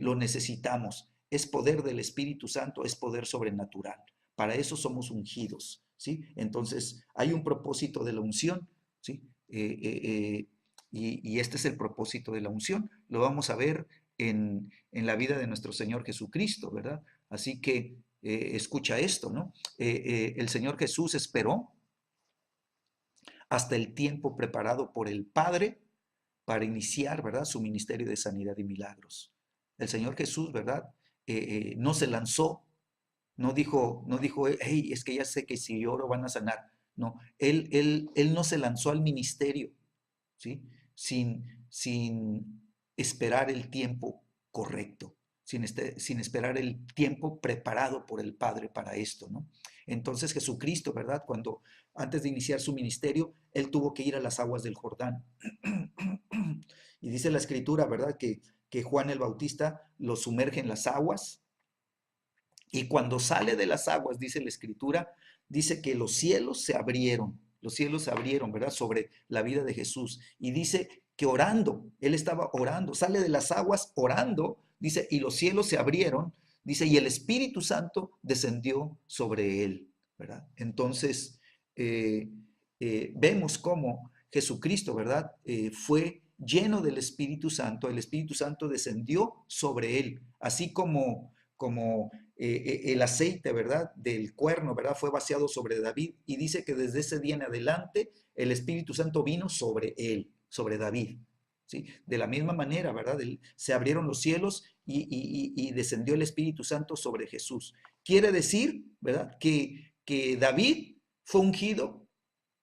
Lo necesitamos. Es poder del Espíritu Santo, es poder sobrenatural. Para eso somos ungidos, ¿sí? Entonces, hay un propósito de la unción, ¿sí? Y este es el propósito de la unción. Lo vamos a ver en la vida de nuestro Señor Jesucristo, ¿verdad? Así que escucha esto, ¿no? El Señor Jesús esperó hasta el tiempo preparado por el Padre para iniciar, ¿verdad? Su ministerio de sanidad y milagros. El Señor Jesús, ¿verdad? No se lanzó, no dijo, hey, es que ya sé que si oro van a sanar. No, él no se lanzó al ministerio, ¿sí? Sin esperar el tiempo correcto, sin esperar el tiempo preparado por el Padre para esto, ¿no? Entonces Jesucristo, ¿verdad? Antes de iniciar su ministerio, él tuvo que ir a las aguas del Jordán. Y dice la escritura, ¿verdad? Que Juan el Bautista lo sumerge en las aguas y cuando sale de las aguas, dice la escritura, dice que los cielos se abrieron, ¿verdad? Sobre la vida de Jesús. Y dice que orando, él estaba orando, sale de las aguas orando, dice, y los cielos se abrieron, dice, y el Espíritu Santo descendió sobre él, ¿verdad? Entonces, vemos cómo Jesucristo, ¿verdad? Fue lleno del Espíritu Santo, el Espíritu Santo descendió sobre él, así como el aceite, ¿verdad? Del cuerno, ¿verdad? Fue vaciado sobre David y dice que desde ese día en adelante el Espíritu Santo vino sobre él, sobre David, ¿sí? De la misma manera, ¿verdad? Se abrieron los cielos y descendió el Espíritu Santo sobre Jesús. Quiere decir, ¿verdad? Que David fue ungido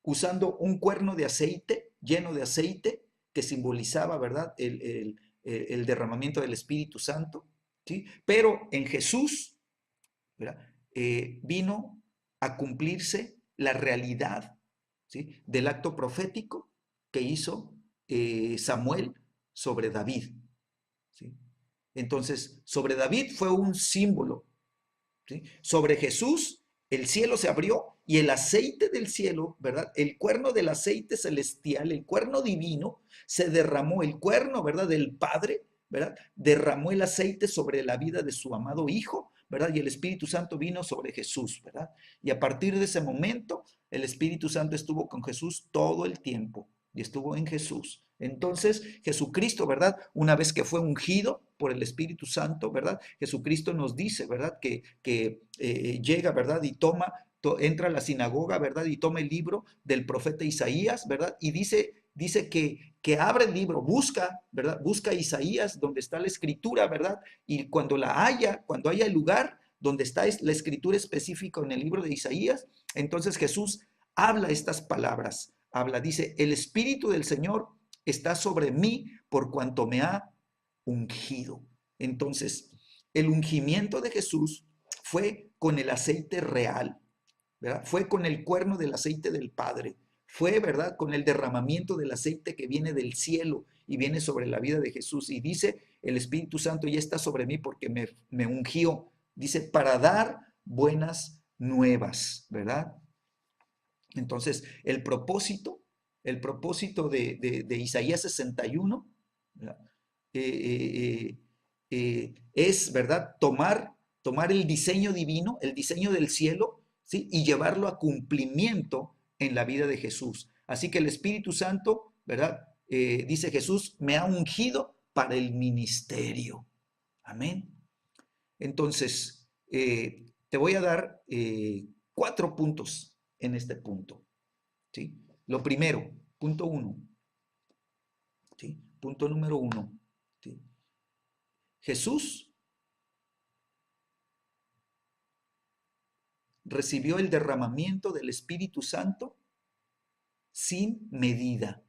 usando un cuerno de aceite, lleno de aceite, que simbolizaba, ¿verdad? El derramamiento del Espíritu Santo, ¿sí? Pero en Jesús, ¿verdad? Vino a cumplirse la realidad, ¿sí? Del acto profético que hizo Samuel sobre David, ¿sí? Entonces, sobre David fue un símbolo, ¿sí? Sobre Jesús, el cielo se abrió y el aceite del cielo, ¿verdad? El cuerno del aceite celestial, el cuerno divino, se derramó, el cuerno, ¿verdad? Del Padre, ¿verdad? Derramó el aceite sobre la vida de su amado Hijo, ¿verdad? Y el Espíritu Santo vino sobre Jesús, ¿verdad? Y a partir de ese momento, el Espíritu Santo estuvo con Jesús todo el tiempo y estuvo en Jesús. Entonces, Jesucristo, ¿verdad? Una vez que fue ungido por el Espíritu Santo, ¿verdad? Jesucristo nos dice, ¿verdad? Que llega, ¿verdad? Y entra a la sinagoga, ¿verdad? Y toma el libro del profeta Isaías, ¿verdad? Y dice que abre el libro, busca, ¿verdad? Busca Isaías donde está la escritura, ¿verdad? Y cuando haya el lugar donde está la escritura específica en el libro de Isaías, entonces Jesús habla estas palabras, dice, el Espíritu del Señor está sobre mí por cuanto me ha ungido. Entonces, el ungimiento de Jesús fue con el aceite real, ¿verdad? Fue con el cuerno del aceite del Padre, fue, ¿verdad?, con el derramamiento del aceite que viene del cielo y viene sobre la vida de Jesús. Y dice, el Espíritu Santo ya está sobre mí porque me ungió, dice, para dar buenas nuevas, ¿verdad? Entonces, el propósito de Isaías 61, ¿verdad? Es, ¿verdad?, tomar el diseño divino, el diseño del cielo, ¿sí?, y llevarlo a cumplimiento en la vida de Jesús. Así que el Espíritu Santo, ¿verdad?, dice Jesús, me ha ungido para el ministerio. Amén. Entonces, te voy a dar 4 puntos en este punto, ¿sí? Lo primero, punto 1, ¿sí? Punto número 1, ¿sí? Jesús recibió el derramamiento del Espíritu Santo sin medida.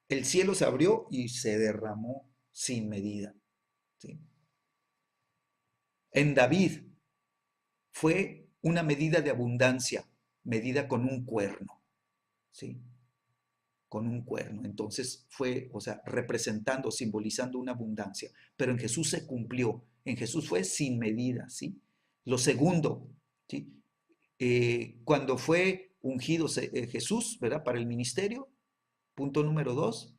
El cielo se abrió y se derramó sin medida, ¿sí? En David fue una medida de abundancia, medida con un cuerno, ¿sí? Con un cuerno. Entonces fue, o sea, representando, simbolizando una abundancia. Pero en Jesús se cumplió. En Jesús fue sin medida, ¿sí? Lo segundo, ¿sí? Cuando fue ungido Jesús, ¿verdad?, para el ministerio, punto número 2,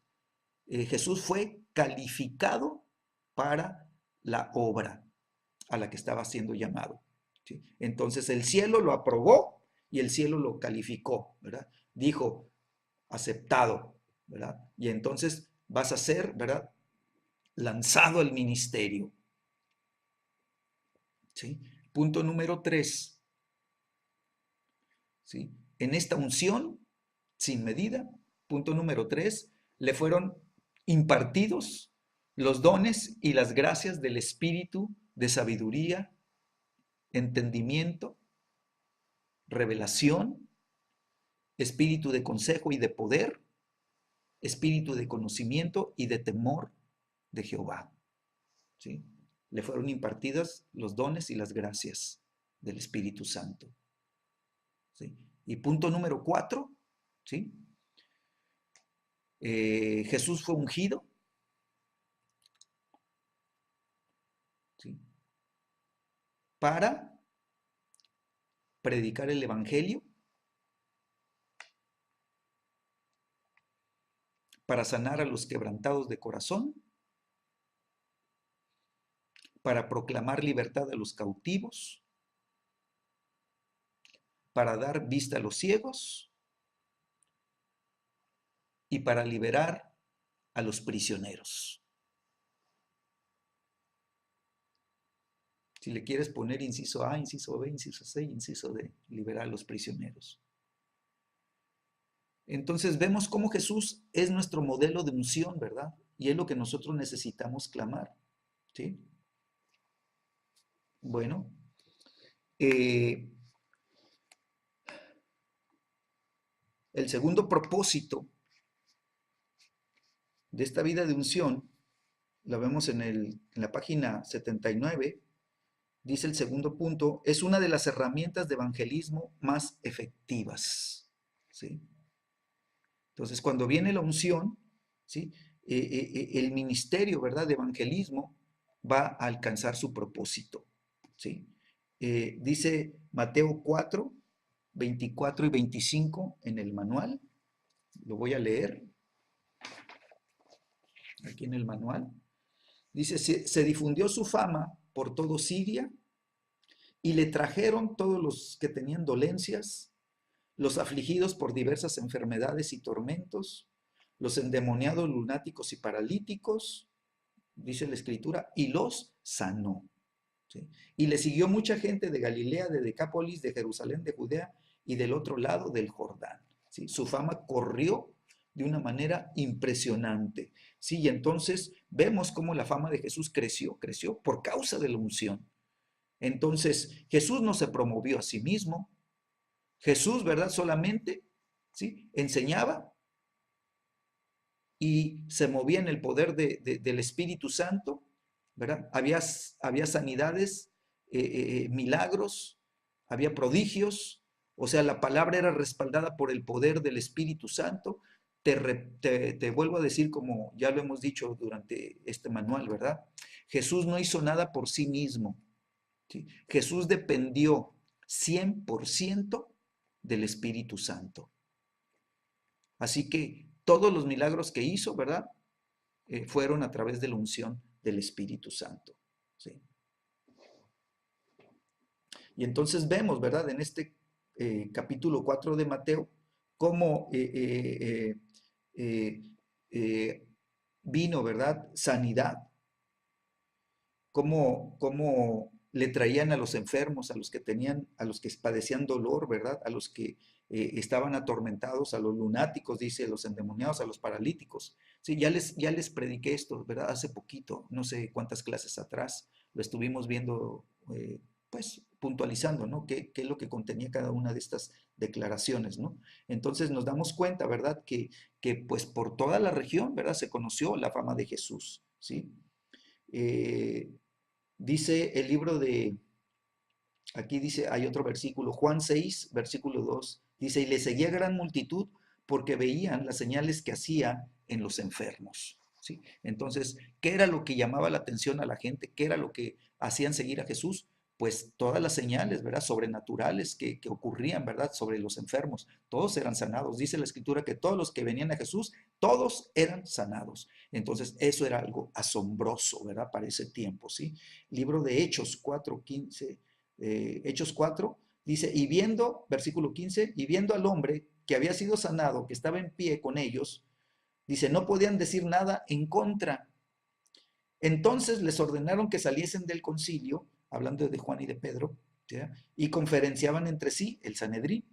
Jesús fue calificado para la obra a la que estaba siendo llamado, ¿sí? Entonces el cielo lo aprobó y el cielo lo calificó, ¿verdad? Dijo, aceptado, ¿verdad? Y entonces vas a ser, ¿verdad?, lanzado al ministerio, ¿sí? Punto número 3, ¿sí? En esta unción sin medida, punto número 3, le fueron impartidos los dones y las gracias del Espíritu de sabiduría, entendimiento, revelación, espíritu de consejo y de poder, espíritu de conocimiento y de temor de Jehová, ¿sí? Le fueron impartidas los dones y las gracias del Espíritu Santo, ¿sí? Y punto número 4, ¿sí? Jesús fue ungido, ¿sí?, para predicar el Evangelio, para sanar a los quebrantados de corazón, para proclamar libertad a los cautivos, para dar vista a los ciegos y para liberar a los prisioneros. Si le quieres poner inciso A, inciso B, inciso C, inciso D, liberar a los prisioneros. Entonces vemos cómo Jesús es nuestro modelo de unción, ¿verdad? Y es lo que nosotros necesitamos clamar, ¿sí? Bueno, el segundo propósito de esta vida de unción, la vemos en la página 79, dice el segundo punto, es una de las herramientas de evangelismo más efectivas, ¿sí? Entonces, cuando viene la unción, ¿sí?, el ministerio, ¿verdad?, de evangelismo va a alcanzar su propósito, ¿sí? Dice Mateo 4, 24 y 25 en el manual, lo voy a leer aquí en el manual. Dice, se difundió su fama por todo Siria y le trajeron todos los que tenían dolencias, los afligidos por diversas enfermedades y tormentos, los endemoniados, lunáticos y paralíticos, dice la Escritura, y los sanó, ¿sí? Y le siguió mucha gente de Galilea, de Decápolis, de Jerusalén, de Judea y del otro lado del Jordán, ¿sí? Su fama corrió de una manera impresionante, ¿sí? Y entonces vemos cómo la fama de Jesús creció por causa de la unción. Entonces Jesús no se promovió a sí mismo, Jesús, ¿verdad? Solamente, ¿sí? Enseñaba y se movía en el poder del Espíritu Santo, ¿verdad? Había sanidades, milagros, había prodigios, o sea, la palabra era respaldada por el poder del Espíritu Santo. Te vuelvo a decir, como ya lo hemos dicho durante este manual, ¿verdad? Jesús no hizo nada por sí mismo, ¿sí? Jesús dependió 100% del Espíritu Santo. Así que todos los milagros que hizo, ¿verdad? Fueron a través de la unción del Espíritu Santo. ¿Sí? Y entonces vemos, ¿verdad? En este capítulo 4 de Mateo, cómo eh, eh, vino, ¿verdad? Sanidad, cómo le traían a los enfermos, a los que tenían, a los que padecían dolor, ¿verdad? A los que estaban atormentados, a los lunáticos, dice, a los endemoniados, a los paralíticos. Sí, ya les prediqué esto, ¿verdad? Hace poquito, no sé cuántas clases atrás, lo estuvimos viendo, pues puntualizando, ¿no? ¿Qué es lo que contenía cada una de estas declaraciones, ¿no? Entonces nos damos cuenta, ¿verdad? Que pues por toda la región, ¿verdad? Se conoció la fama de Jesús, ¿sí? Eh, Dice el libro aquí dice, hay otro versículo, Juan 6, versículo 2, dice, y le seguía gran multitud porque veían las señales que hacía en los enfermos. ¿Sí? Entonces, ¿qué era lo que llamaba la atención a la gente? ¿Qué era lo que hacían seguir a Jesús? Pues todas las señales, ¿verdad? Sobrenaturales que ocurrían, ¿verdad? Sobre los enfermos. Todos eran sanados. Dice la escritura que todos los que venían a Jesús, todos eran sanados. Entonces, eso era algo asombroso, ¿verdad? Para ese tiempo, ¿sí? Libro de Hechos 4:15, Hechos 4, dice, y viendo, versículo 15, y viendo al hombre que había sido sanado, que estaba en pie con ellos, dice, no podían decir nada en contra. Entonces les ordenaron que saliesen del concilio, hablando de Juan y de Pedro, ¿ya? Y conferenciaban entre sí el Sanedrín,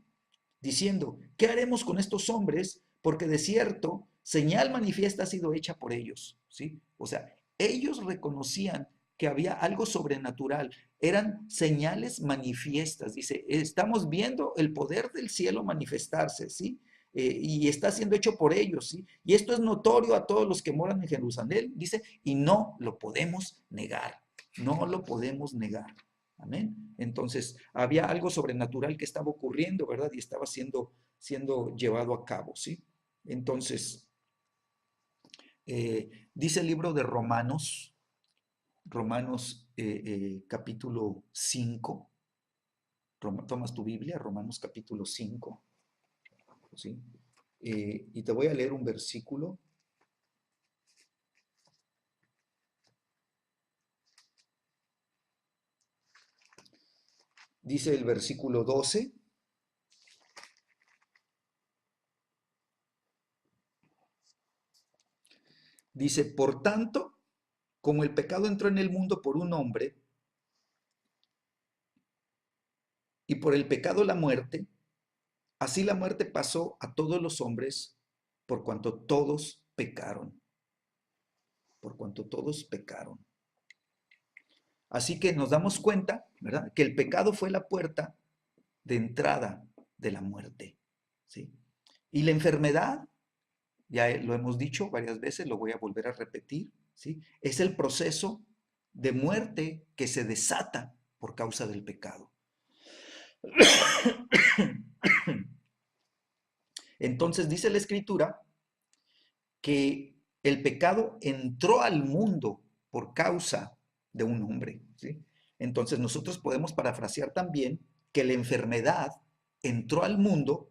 diciendo, ¿qué haremos con estos hombres? Porque de cierto, señal manifiesta ha sido hecha por ellos, ¿sí? O sea, ellos reconocían que había algo sobrenatural, eran señales manifiestas, dice, estamos viendo el poder del cielo manifestarse, ¿sí? Y está siendo hecho por ellos, ¿sí? Y esto es notorio a todos los que moran en Jerusalén, dice, y no lo podemos negar, no lo podemos negar. Amén. Entonces, había algo sobrenatural que estaba ocurriendo, ¿verdad? Y estaba siendo llevado a cabo, ¿sí? Entonces, dice el libro de Romanos, capítulo 5. Tomas tu Biblia, Romanos capítulo 5, ¿sí? Y te voy a leer un versículo. Dice el versículo 12. Dice, por tanto, como el pecado entró en el mundo por un hombre, y por el pecado la muerte, así la muerte pasó a todos los hombres, por cuanto todos pecaron. Por cuanto todos pecaron. Así que nos damos cuenta, ¿verdad? Que el pecado fue la puerta de entrada de la muerte, ¿sí? Y la enfermedad, ya lo hemos dicho varias veces, lo voy a volver a repetir, ¿sí? Es el proceso de muerte que se desata por causa del pecado. Entonces dice la escritura que el pecado entró al mundo por causa de un hombre, ¿sí? Entonces nosotros podemos parafrasear también que la enfermedad entró al mundo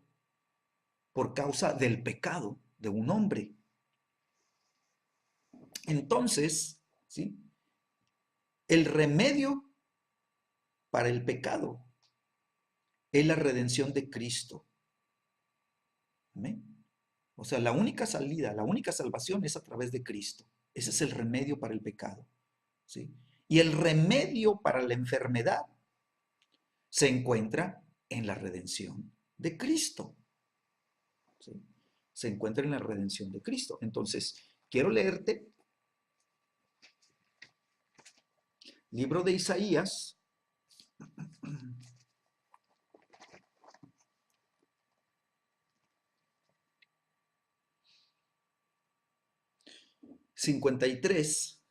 por causa del pecado de un hombre. Entonces, ¿sí? El remedio para el pecado es la redención de Cristo. ¿Amén? O sea, la única salida, la única salvación es a través de Cristo. Ese es el remedio para el pecado, ¿sí? Y el remedio para la enfermedad se encuentra en la redención de Cristo, ¿sí? Se encuentra en la redención de Cristo. Entonces, quiero leerte libro de Isaías, 53,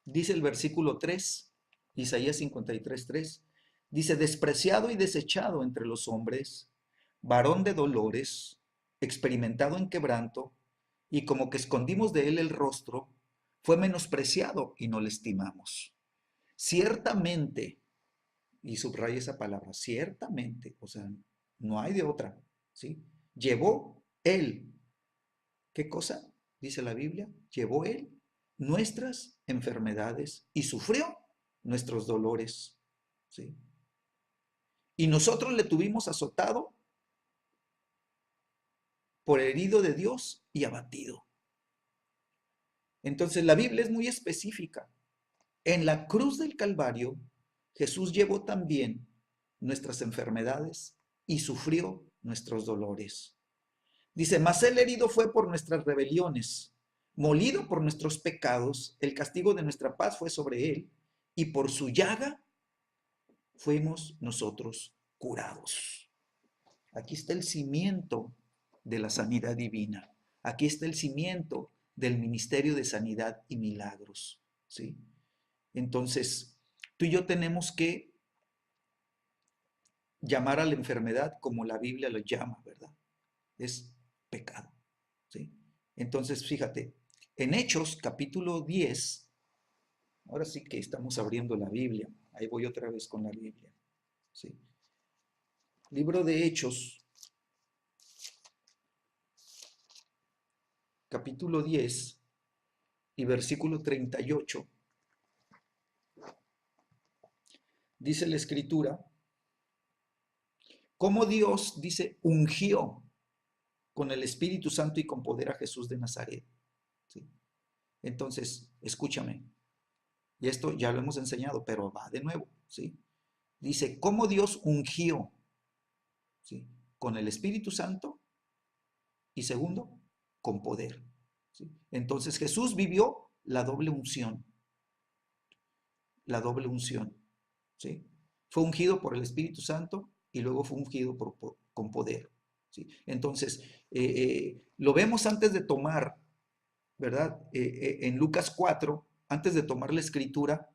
dice el versículo 3, Isaías 53, 3, dice, despreciado y desechado entre los hombres, varón de dolores, experimentado en quebranto, y como que escondimos de él el rostro, fue menospreciado y no le estimamos. Ciertamente, y subraya esa palabra, ciertamente, o sea, no hay de otra, ¿sí? Llevó él, ¿qué cosa? Dice la Biblia, llevó él nuestras enfermedades y sufrió nuestros dolores, ¿sí? Y nosotros le tuvimos azotado, por herido de Dios y abatido. Entonces la Biblia es muy específica. En la cruz del Calvario, Jesús llevó también nuestras enfermedades y sufrió nuestros dolores. Dice, mas el herido fue por nuestras rebeliones, molido por nuestros pecados, el castigo de nuestra paz fue sobre él, y por su llaga fuimos nosotros curados. Aquí está el cimiento de la sanidad divina. Aquí está el cimiento del ministerio de sanidad y milagros, ¿sí? Entonces, tú y yo tenemos que llamar a la enfermedad como la Biblia lo llama, ¿verdad? Es pecado, ¿sí? Entonces, fíjate, en Hechos capítulo 10, ahora sí que estamos abriendo la Biblia, ahí voy otra vez con la Biblia, ¿sí? Libro de Hechos, capítulo 10 y versículo 38, dice la Escritura, cómo Dios, dice, ungió con el Espíritu Santo y con poder a Jesús de Nazaret, ¿sí? Entonces, escúchame, y esto ya lo hemos enseñado, pero va de nuevo, ¿sí? Dice, cómo Dios ungió, ¿sí? Con el Espíritu Santo y segundo, con poder, ¿sí? Entonces Jesús vivió la doble unción, ¿sí? Fue ungido por el Espíritu Santo y luego fue ungido con poder, ¿sí? Entonces, lo vemos antes de tomar, ¿verdad? En Lucas 4, antes de tomar la escritura,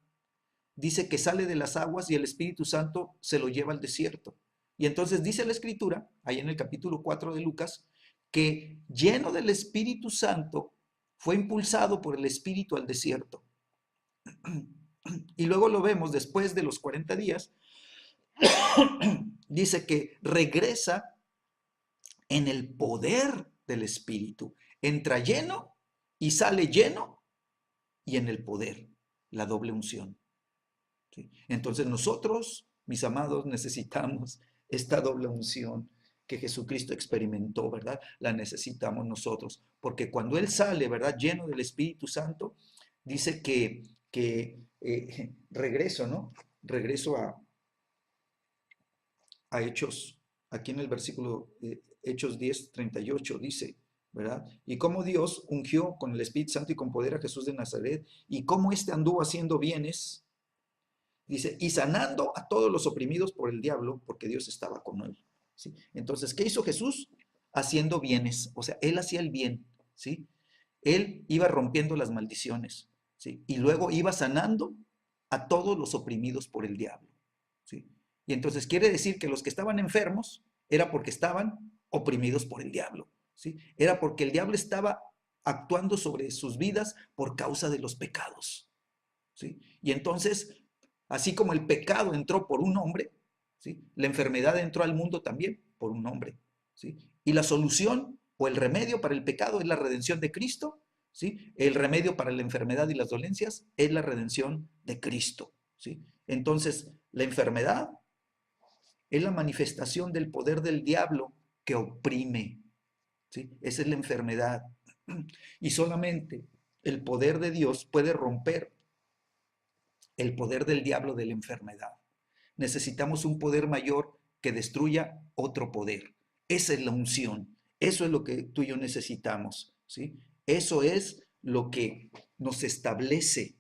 dice que sale de las aguas y el Espíritu Santo se lo lleva al desierto. Y entonces dice la escritura, ahí en el capítulo 4 de Lucas, que lleno del Espíritu Santo fue impulsado por el Espíritu al desierto. Y luego lo vemos después de los 40 días, dice que regresa en el poder del Espíritu. Entra lleno y sale lleno y en el poder, la doble unción, ¿sí? Entonces nosotros, mis amados, necesitamos esta doble unción que Jesucristo experimentó, ¿verdad? La necesitamos nosotros, porque cuando Él sale, ¿verdad? Lleno del Espíritu Santo, dice que regreso, ¿no? Regreso a Hechos, aquí en el versículo Hechos 10, 38, dice, ¿verdad? Y cómo Dios ungió con el Espíritu Santo y con poder a Jesús de Nazaret, y cómo éste anduvo haciendo bienes, dice, y sanando a todos los oprimidos por el diablo, porque Dios estaba con él, ¿sí? Entonces, ¿qué hizo Jesús? Haciendo bienes, o sea, él hacía el bien, ¿sí? Él iba rompiendo las maldiciones, ¿sí? Y luego iba sanando a todos los oprimidos por el diablo, ¿sí? Y entonces quiere decir que los que estaban enfermos era porque estaban oprimidos por el diablo, ¿sí? Era porque el diablo estaba actuando sobre sus vidas por causa de los pecados, ¿sí? Y entonces, así como el pecado entró por un hombre, ¿sí? La enfermedad entró al mundo también por un hombre, ¿sí? Y la solución o el remedio para el pecado es la redención de Cristo, ¿sí? El remedio para la enfermedad y las dolencias es la redención de Cristo, ¿sí? Entonces, la enfermedad es la manifestación del poder del diablo que oprime, ¿sí? Esa es la enfermedad. Y solamente el poder de Dios puede romper el poder del diablo de la enfermedad. Necesitamos un poder mayor que destruya otro poder. Esa es la unción. Eso es lo que tú y yo necesitamos, ¿sí? Eso es lo que nos establece,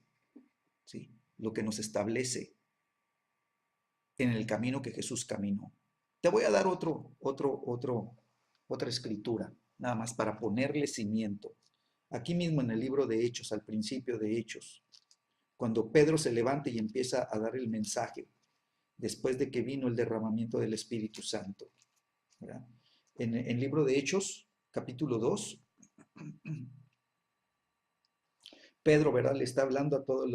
¿sí? Lo que nos establece en el camino que Jesús caminó. Te voy a dar otro otra escritura, nada más para ponerle cimiento. Aquí mismo en el libro de Hechos, al principio de Hechos, cuando Pedro se levanta y empieza a dar el mensaje, después de que vino el derramamiento del Espíritu Santo, ¿verdad? En el libro de Hechos, capítulo 2, Pedro, ¿verdad? Le está hablando a todos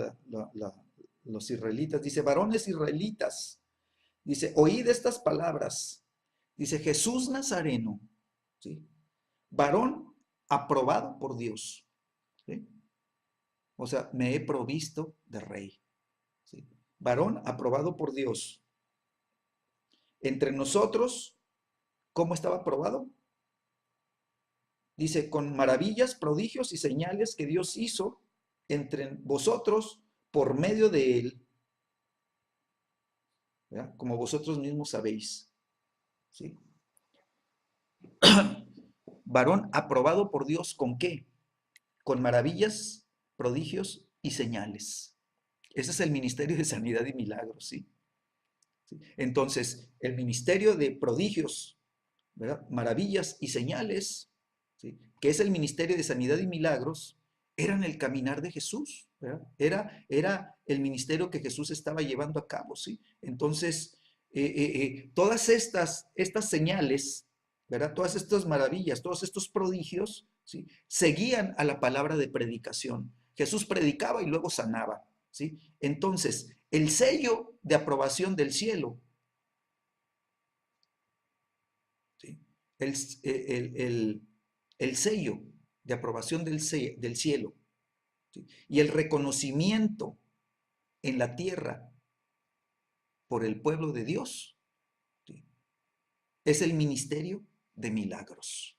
los israelitas. Dice, varones israelitas, dice, oíd estas palabras. Dice, Jesús Nazareno, ¿sí? Varón aprobado por Dios, ¿sí? O sea, me he provisto de rey, ¿sí? Varón aprobado por Dios. Entre nosotros, ¿cómo estaba aprobado? Dice, con maravillas, prodigios y señales que Dios hizo entre vosotros por medio de él, ¿verdad? Como vosotros mismos sabéis, ¿sí? Varón aprobado por Dios, ¿con qué? Con maravillas, prodigios y señales. Ese es el ministerio de sanidad y milagros, ¿sí? ¿Sí? Entonces, el ministerio de prodigios, ¿verdad? Maravillas y señales, ¿sí? Que es el ministerio de sanidad y milagros, eran el caminar de Jesús, ¿verdad? Era el ministerio que Jesús estaba llevando a cabo, ¿sí? Entonces, todas estas señales, ¿verdad? Todas estas maravillas, todos estos prodigios, ¿sí? Seguían a la palabra de predicación. Jesús predicaba y luego sanaba, ¿sí? Entonces, el sello de aprobación del cielo, ¿sí? El sello de aprobación del cielo, ¿sí? Y el reconocimiento en la tierra por el pueblo de Dios, ¿sí? Es el ministerio de milagros.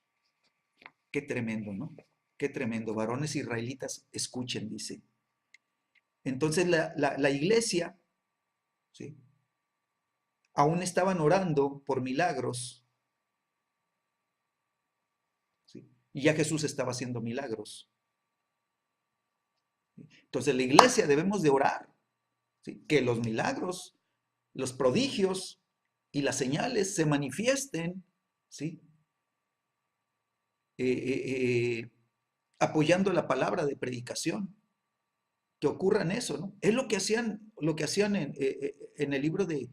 Qué tremendo, ¿no? Qué tremendo. Varones israelitas, escuchen, dice. Entonces la iglesia, ¿sí? Aún estaban orando por milagros, ¿sí? Y ya Jesús estaba haciendo milagros. Entonces la iglesia debemos de orar, ¿sí? Que los milagros, los prodigios y las señales se manifiesten, ¿sí? Eh, eh, eh, apoyando la palabra de predicación, que ocurran eso, ¿no? Es lo que hacían en el libro de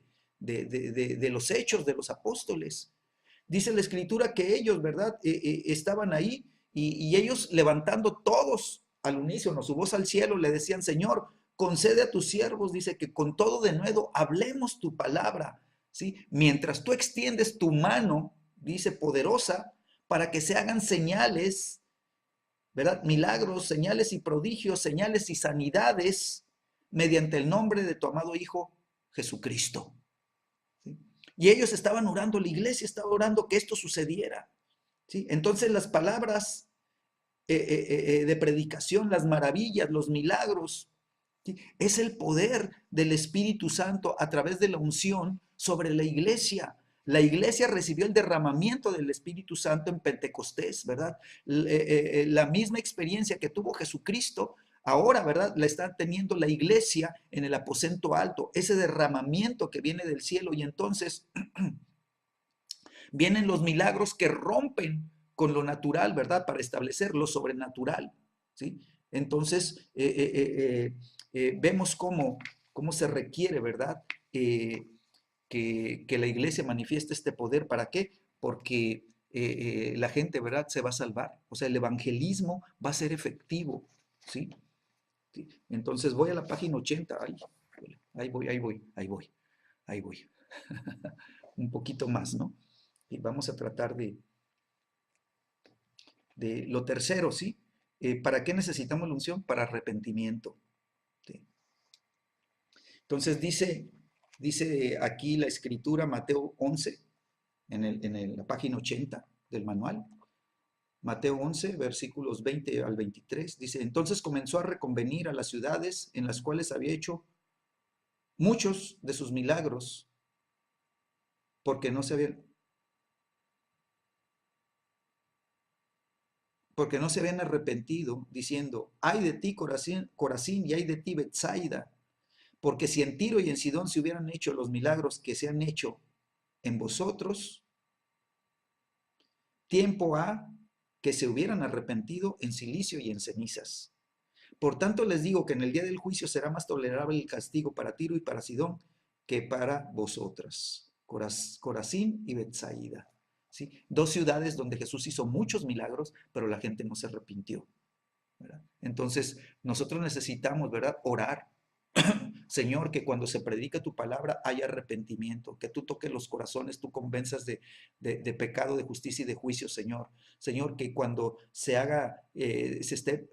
los Hechos de los Apóstoles. Dice la Escritura que ellos, ¿verdad? Estaban ahí y ellos levantando todos al unísono su voz al cielo, le decían, Señor, concede a tus siervos, dice, que con todo denuedo hablemos tu palabra, ¿sí? Mientras tú extiendes tu mano, dice, poderosa, para que se hagan señales, ¿verdad? Milagros, señales y prodigios, señales y sanidades mediante el nombre de tu amado Hijo Jesucristo. ¿Sí? Y ellos estaban orando, la iglesia estaba orando que esto sucediera, ¿sí? Entonces las palabras de predicación, las maravillas, los milagros, ¿sí? Es el poder del Espíritu Santo a través de la unción sobre la iglesia. La iglesia recibió el derramamiento del Espíritu Santo en Pentecostés, ¿verdad? La misma experiencia que tuvo Jesucristo, ahora, ¿verdad? La está teniendo la iglesia en el aposento alto, ese derramamiento que viene del cielo y entonces vienen los milagros que rompen con lo natural, ¿verdad? Para establecer lo sobrenatural, ¿sí? Entonces, vemos cómo se requiere, ¿verdad? Que la iglesia manifieste este poder. ¿Para qué? Porque la gente, ¿verdad? Se va a salvar. O sea, el evangelismo va a ser efectivo, ¿sí? ¿Sí? Entonces voy a la página 80. Ay, ahí voy, ahí voy, ahí voy, ahí voy. Un poquito más, ¿no? Y vamos a tratar de lo tercero, ¿sí? ¿Para qué necesitamos la unción? Para arrepentimiento, ¿sí? Entonces dice aquí la escritura, Mateo 11, en la página 80 del manual. Mateo 11, versículos 20 al 23, dice, entonces comenzó a reconvenir a las ciudades en las cuales había hecho muchos de sus milagros, porque no se habían arrepentido, diciendo, ay de ti Corazín, Corazín, y ay de ti Betsaida, porque si en Tiro y en Sidón se hubieran hecho los milagros que se han hecho en vosotros, tiempo ha que se hubieran arrepentido en silicio y en cenizas. Por tanto les digo que en el día del juicio será más tolerable el castigo para Tiro y para Sidón que para vosotras, Corazín y Betsaida. ¿Sí? Dos ciudades donde Jesús hizo muchos milagros, pero la gente no se arrepintió, ¿verdad? Entonces, nosotros necesitamos, ¿verdad?, orar. Señor, que cuando se predica tu palabra haya arrepentimiento, que tú toques los corazones, tú convenzas de pecado, de justicia y de juicio, Señor. Señor, que cuando se haga, se esté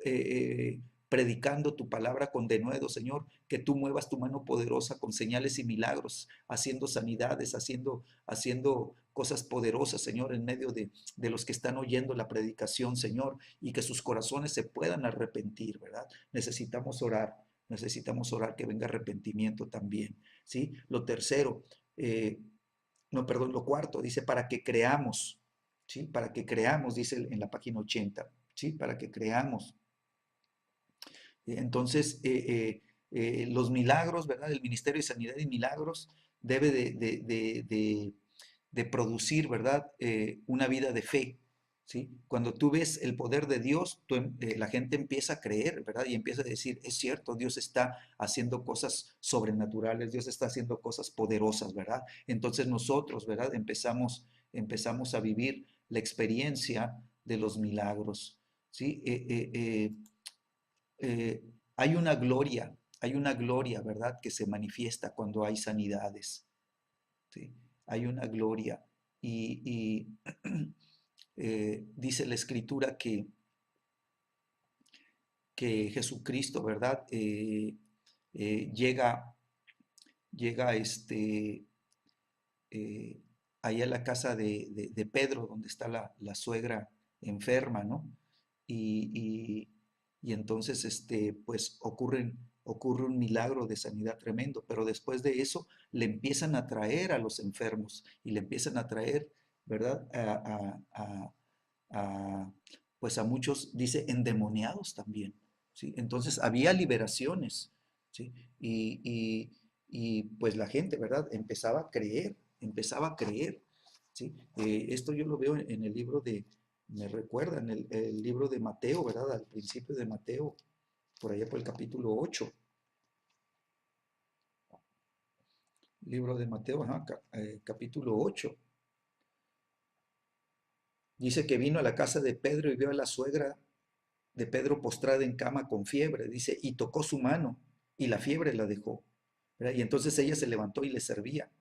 predicando tu palabra con denuedo, Señor, que tú muevas tu mano poderosa con señales y milagros, haciendo sanidades, haciendo cosas poderosas, Señor, en medio de los que están oyendo la predicación, Señor, y que sus corazones se puedan arrepentir, ¿verdad? Necesitamos orar que venga arrepentimiento también, ¿sí? Lo tercero, no, perdón, lo cuarto, dice para que creamos, ¿sí? Para que creamos, dice en la página 80, ¿sí? Para que creamos. Entonces, los milagros, ¿verdad? El Ministerio de Sanidad y Milagros debe de producir, ¿verdad? Una vida de fe, ¿sí? Cuando tú ves el poder de Dios, la gente empieza a creer, ¿verdad? Y empieza a decir, es cierto, Dios está haciendo cosas sobrenaturales, Dios está haciendo cosas poderosas, ¿verdad? Entonces nosotros, ¿verdad? Empezamos a vivir la experiencia de los milagros, ¿sí? eh, hay una gloria, ¿verdad? Que se manifiesta cuando hay sanidades, ¿sí? Hay una gloria. Y dice la escritura que Jesucristo, ¿verdad? Llega, llega eh, ahí a la casa de Pedro, donde está la suegra enferma, ¿no? Y, y entonces, pues ocurre un milagro de sanidad tremendo, pero después de eso le empiezan a traer a los enfermos y le empiezan a traer, ¿verdad? A, pues a muchos, dice, endemoniados también, ¿sí? Entonces había liberaciones, ¿sí? Y pues la gente, ¿verdad? Empezaba a creer, ¿sí? Esto yo lo veo en el libro me recuerda, en el libro de Mateo, ¿verdad? Al principio de Mateo, por allá por el capítulo 8. Libro de Mateo, ajá, capítulo 8. Dice que vino a la casa de Pedro y vio a la suegra de Pedro postrada en cama con fiebre, dice, y tocó su mano y la fiebre la dejó, ¿verdad? Y entonces ella se levantó y le servía.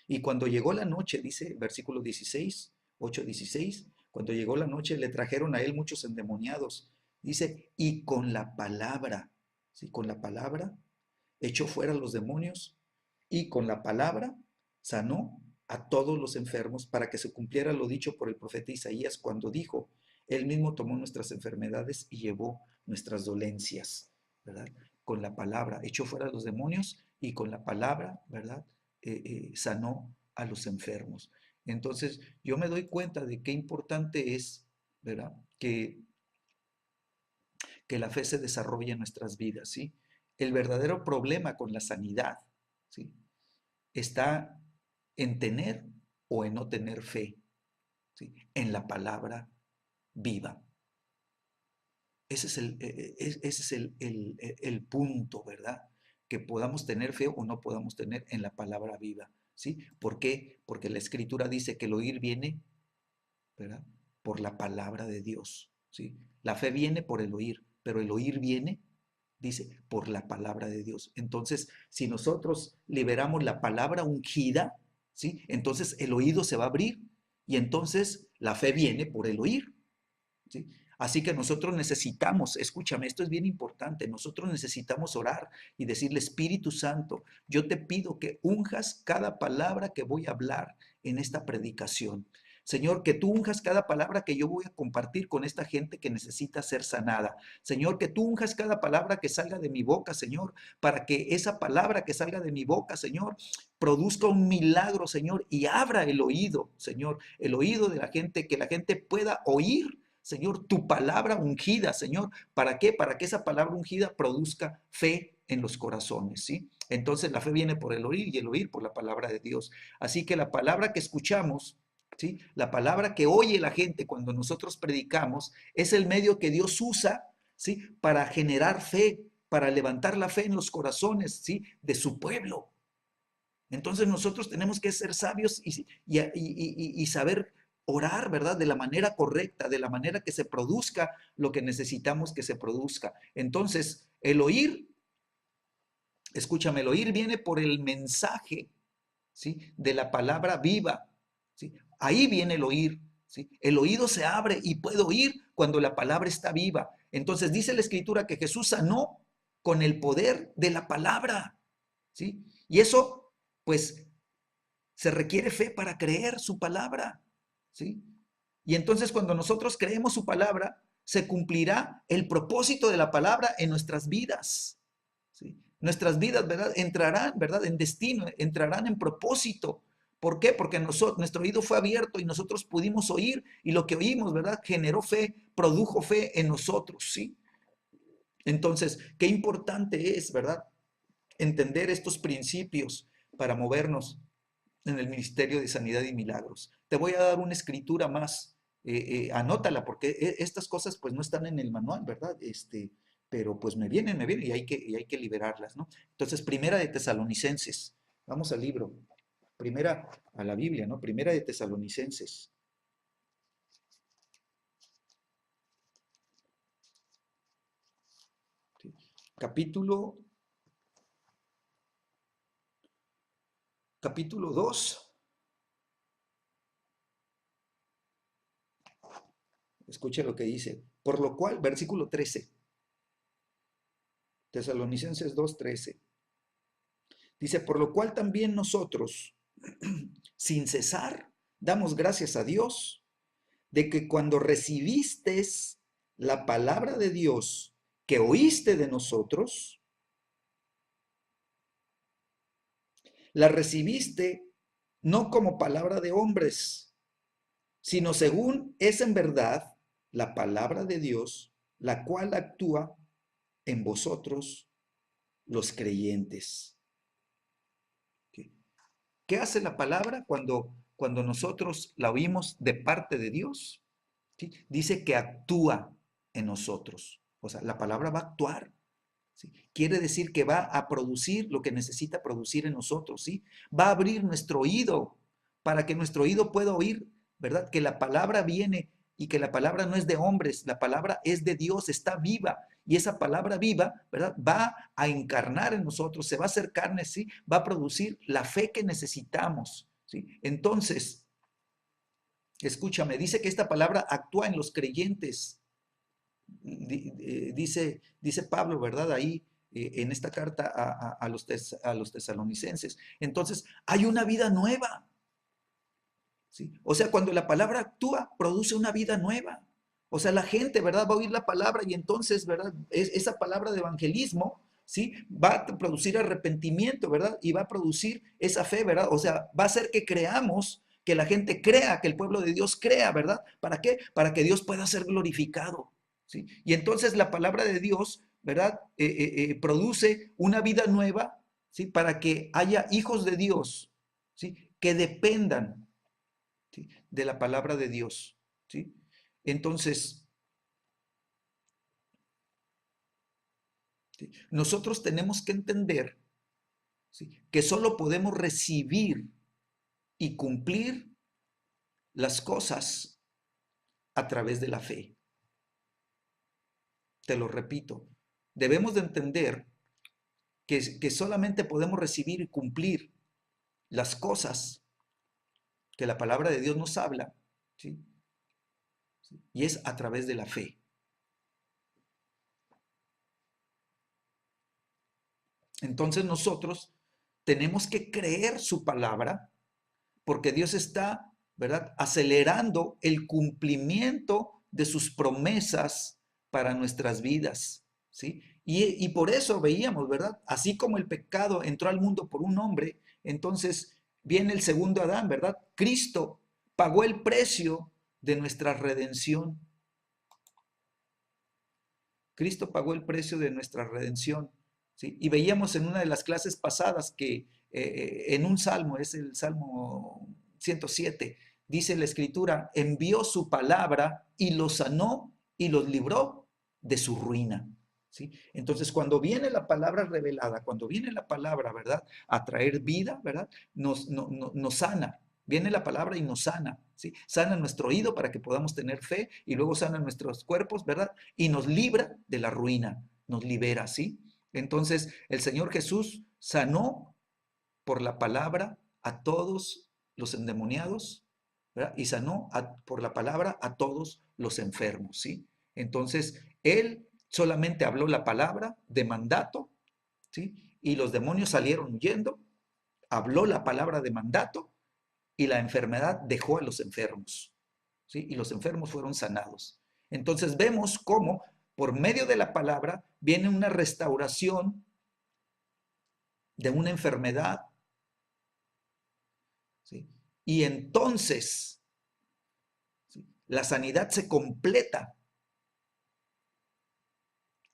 Y cuando llegó la noche, dice versículo 16, 8:16, cuando llegó la noche le trajeron a él muchos endemoniados, dice, y con la palabra, ¿sí? Con la palabra echó fuera los demonios y con la palabra sanó a todos los enfermos para que se cumpliera lo dicho por el profeta Isaías cuando dijo, él mismo tomó nuestras enfermedades y llevó nuestras dolencias, ¿verdad? Con la palabra echó fuera los demonios y con la palabra, ¿verdad? Sanó a los enfermos. Entonces, yo me doy cuenta de qué importante es, ¿verdad? Que la fe se desarrolle en nuestras vidas, ¿sí? El verdadero problema con la sanidad, ¿sí? Está en tener o en no tener fe, ¿sí? En la palabra viva. Ese es el punto, ¿verdad? Que podamos tener fe o no podamos tener en la palabra viva, ¿sí? ¿Por qué? Porque la escritura dice que el oír viene, ¿verdad? Por la palabra de Dios, ¿sí? La fe viene por el oír, pero el oír viene, dice, por la palabra de Dios. Entonces, si nosotros liberamos la palabra ungida, ¿sí? Entonces el oído se va a abrir y entonces la fe viene por el oír, ¿sí? Así que nosotros necesitamos, escúchame, esto es bien importante, nosotros necesitamos orar y decirle, Espíritu Santo, yo te pido que unjas cada palabra que voy a hablar en esta predicación. Señor, que tú unjas cada palabra que yo voy a compartir con esta gente que necesita ser sanada. Señor, que tú unjas cada palabra que salga de mi boca, Señor, para que esa palabra que salga de mi boca, Señor, produzca un milagro, Señor, y abra el oído, Señor, el oído de la gente, que la gente pueda oír, Señor, tu palabra ungida, Señor. ¿Para qué? Para que esa palabra ungida produzca fe en los corazones, ¿sí? Entonces la fe viene por el oír y el oír por la palabra de Dios. Así que la palabra que escuchamos, ¿sí? La palabra que oye la gente cuando nosotros predicamos es el medio que Dios usa, ¿sí? Para generar fe, para levantar la fe en los corazones, ¿sí? De su pueblo. Entonces nosotros tenemos que ser sabios y saber orar, ¿verdad? De la manera correcta, de la manera que se produzca lo que necesitamos que se produzca. Entonces, el oír, escúchame, el oír viene por el mensaje, ¿sí? De la palabra viva, ¿sí? Ahí viene el oír, ¿sí? El oído se abre y puede oír cuando la palabra está viva. Entonces dice la escritura que Jesús sanó con el poder de la palabra, ¿sí? Y eso, pues, se requiere fe para creer su palabra, ¿sí? Y entonces cuando nosotros creemos su palabra, se cumplirá el propósito de la palabra en nuestras vidas, ¿sí? Nuestras vidas, ¿verdad? Entrarán, ¿verdad? En destino, entrarán en propósito. ¿Por qué? Porque nuestro oído fue abierto y nosotros pudimos oír y lo que oímos, ¿verdad? Generó fe, produjo fe en nosotros, ¿sí? Entonces, qué importante es, ¿verdad? Entender estos principios para movernos en el Ministerio de Sanidad y Milagros. Te voy a dar una escritura más, anótala, porque estas cosas pues no están en el manual, ¿verdad? Pero pues me vienen y hay que liberarlas, ¿no? Entonces, Primera de Tesalonicenses, vamos al libro, primera a la Biblia, ¿no? Primera de Tesalonicenses, ¿sí? Capítulo, capítulo 2. Escuche lo que dice, por lo cual, versículo 13, Tesalonicenses 2:13. Dice, por lo cual también nosotros, sin cesar, damos gracias a Dios de que cuando recibiste la palabra de Dios que oíste de nosotros, la recibiste no como palabra de hombres, sino según es en verdad la palabra de Dios, la cual actúa en vosotros los creyentes. ¿Qué hace la palabra cuando nosotros la oímos de parte de Dios? ¿Sí? Dice que actúa en nosotros. O sea, la palabra va a actuar. ¿Sí? Quiere decir que va a producir lo que necesita producir en nosotros. ¿Sí? Va a abrir nuestro oído para que nuestro oído pueda oír, ¿verdad? Que la palabra viene y que la palabra no es de hombres, la palabra es de Dios, está viva. Y esa palabra viva, ¿verdad? Va a encarnar en nosotros, se va a hacer carne, ¿sí? Va a producir la fe que necesitamos, ¿sí? Entonces, escúchame, dice que esta palabra actúa en los creyentes. Dice Pablo, ¿verdad? Ahí en esta carta a los tesalonicenses. Entonces, hay una vida nueva, ¿sí? O sea, cuando la palabra actúa, produce una vida nueva. O sea, la gente, ¿verdad? Va a oír la palabra y entonces, ¿verdad? Esa palabra de evangelismo, ¿sí? Va a producir arrepentimiento, ¿verdad? Y va a producir esa fe, ¿verdad? O sea, va a hacer que creamos, que la gente crea, que el pueblo de Dios crea, ¿verdad? ¿Para qué? Para que Dios pueda ser glorificado, ¿sí? Y entonces la palabra de Dios, ¿verdad? Produce una vida nueva, ¿sí? Para que haya hijos de Dios, ¿sí? Que dependan, ¿sí? De la palabra de Dios, ¿sí? Entonces, ¿sí? Nosotros tenemos que entender, ¿sí? Que solo podemos recibir y cumplir las cosas a través de la fe. Te lo repito, debemos de entender que solamente podemos recibir y cumplir las cosas que la palabra de Dios nos habla, ¿sí? Y es a través de la fe. Entonces nosotros tenemos que creer su palabra porque Dios está, ¿verdad?, acelerando el cumplimiento de sus promesas para nuestras vidas, ¿sí? Y por eso veíamos, ¿verdad? Así como el pecado entró al mundo por un hombre, entonces viene el segundo Adán, ¿verdad? Cristo pagó el precio de nuestra redención. Cristo pagó el precio de nuestra redención, ¿sí? Y veíamos en una de las clases pasadas que en un salmo, es el Salmo 107, dice la Escritura, envió su palabra y los sanó y los libró de su ruina. ¿Sí? Entonces, cuando viene la palabra revelada, cuando viene la palabra, ¿verdad? A traer vida, ¿verdad? Nos sana. Viene la palabra y nos sana, ¿sí? Sana nuestro oído para que podamos tener fe y luego sana nuestros cuerpos, ¿verdad? Y nos libra de la ruina, nos libera, ¿sí? Entonces, el Señor Jesús sanó por la palabra a todos los endemoniados, ¿verdad? Y sanó por la palabra a todos los enfermos, ¿sí? Entonces, Él solamente habló la palabra de mandato, ¿sí? Y los demonios salieron huyendo, habló la palabra de mandato y la enfermedad dejó a los enfermos, ¿sí? Y los enfermos fueron sanados. Entonces vemos cómo por medio de la palabra viene una restauración de una enfermedad, ¿sí? Y entonces, ¿sí? La sanidad se completa,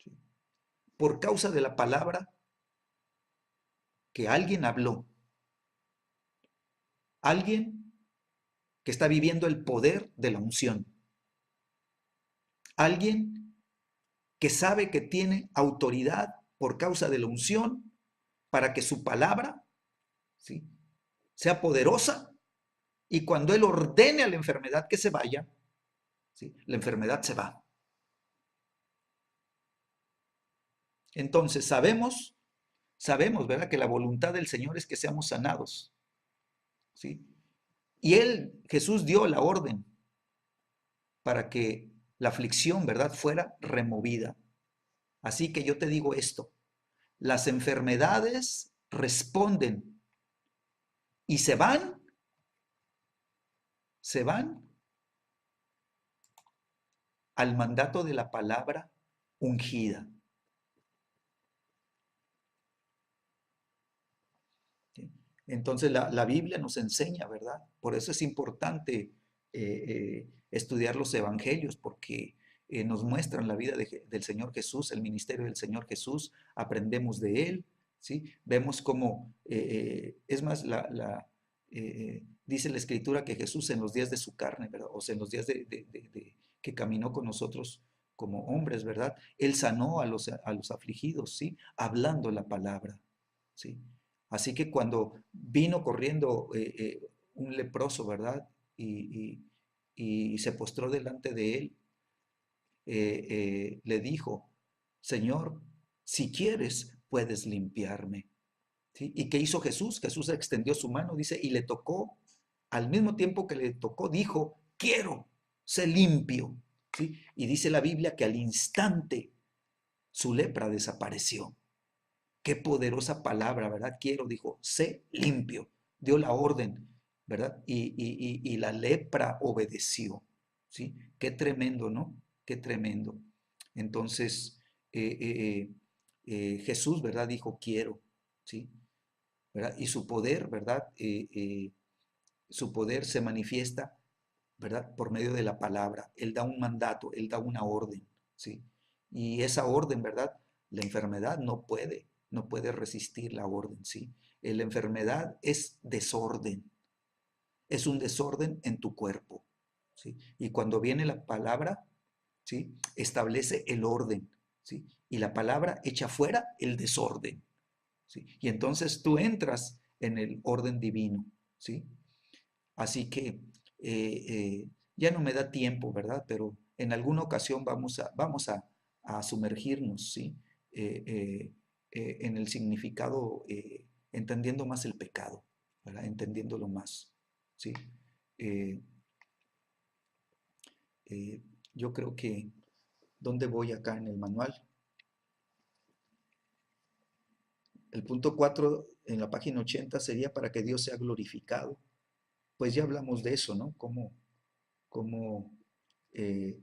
¿sí? Por causa de la palabra que alguien habló, alguien que está viviendo el poder de la unción, alguien que sabe que tiene autoridad por causa de la unción para que su palabra, ¿sí? Sea poderosa y cuando Él ordene a la enfermedad que se vaya, ¿sí? La enfermedad se va. Entonces sabemos, ¿verdad? Que la voluntad del Señor es que seamos sanados, ¿sí? Y Jesús dio la orden para que la aflicción, ¿verdad? Fuera removida. Así que yo te digo esto, las enfermedades responden y se van al mandato de la palabra ungida. ¿Sí? Entonces la Biblia nos enseña, ¿verdad? Por eso es importante estudiar los evangelios, porque nos muestran la vida del Señor Jesús, el ministerio del Señor Jesús, aprendemos de Él, ¿sí? Vemos cómo, es más, dice la Escritura que Jesús en los días de su carne, ¿verdad? O sea, en los días que caminó con nosotros como hombres, ¿verdad? Él sanó a los afligidos, ¿sí? Hablando la palabra, ¿sí? Así que cuando vino corriendo un leproso, ¿verdad? Y se postró delante de él, le dijo, Señor, si quieres, puedes limpiarme. ¿Sí? ¿Y qué hizo Jesús? Jesús extendió su mano, dice, y le tocó, al mismo tiempo que le tocó, dijo, quiero, sé limpio. ¿Sí? Y dice la Biblia que al instante su lepra desapareció. Qué poderosa palabra, ¿verdad? Quiero, dijo, sé limpio. Dio la orden, ¿verdad? Y la lepra obedeció, ¿sí? Qué tremendo, ¿no? Qué tremendo. Entonces, Jesús, ¿verdad? Dijo, quiero, ¿sí? ¿Verdad? Y su poder, ¿verdad? Su poder se manifiesta, ¿verdad? Por medio de la palabra. Él da un mandato, Él da una orden, ¿sí? Y esa orden, ¿verdad? La enfermedad no puede resistir la orden, ¿sí? La enfermedad es desorden, es un desorden en tu cuerpo, ¿sí? Y cuando viene la palabra, ¿sí? Establece el orden, ¿sí? Y la palabra echa fuera el desorden, ¿sí? Y entonces tú entras en el orden divino, ¿sí? Así que ya no me da tiempo, ¿verdad? Pero en alguna ocasión vamos a sumergirnos, ¿sí? Eh, eh, en el significado, entendiendo más el pecado, ¿verdad? Entendiéndolo más, ¿sí? Eh, eh, yo creo que, ¿dónde voy acá en el manual? El punto 4 en la página 80 sería para que Dios sea glorificado. Pues ya hablamos de eso, ¿no? Como eh,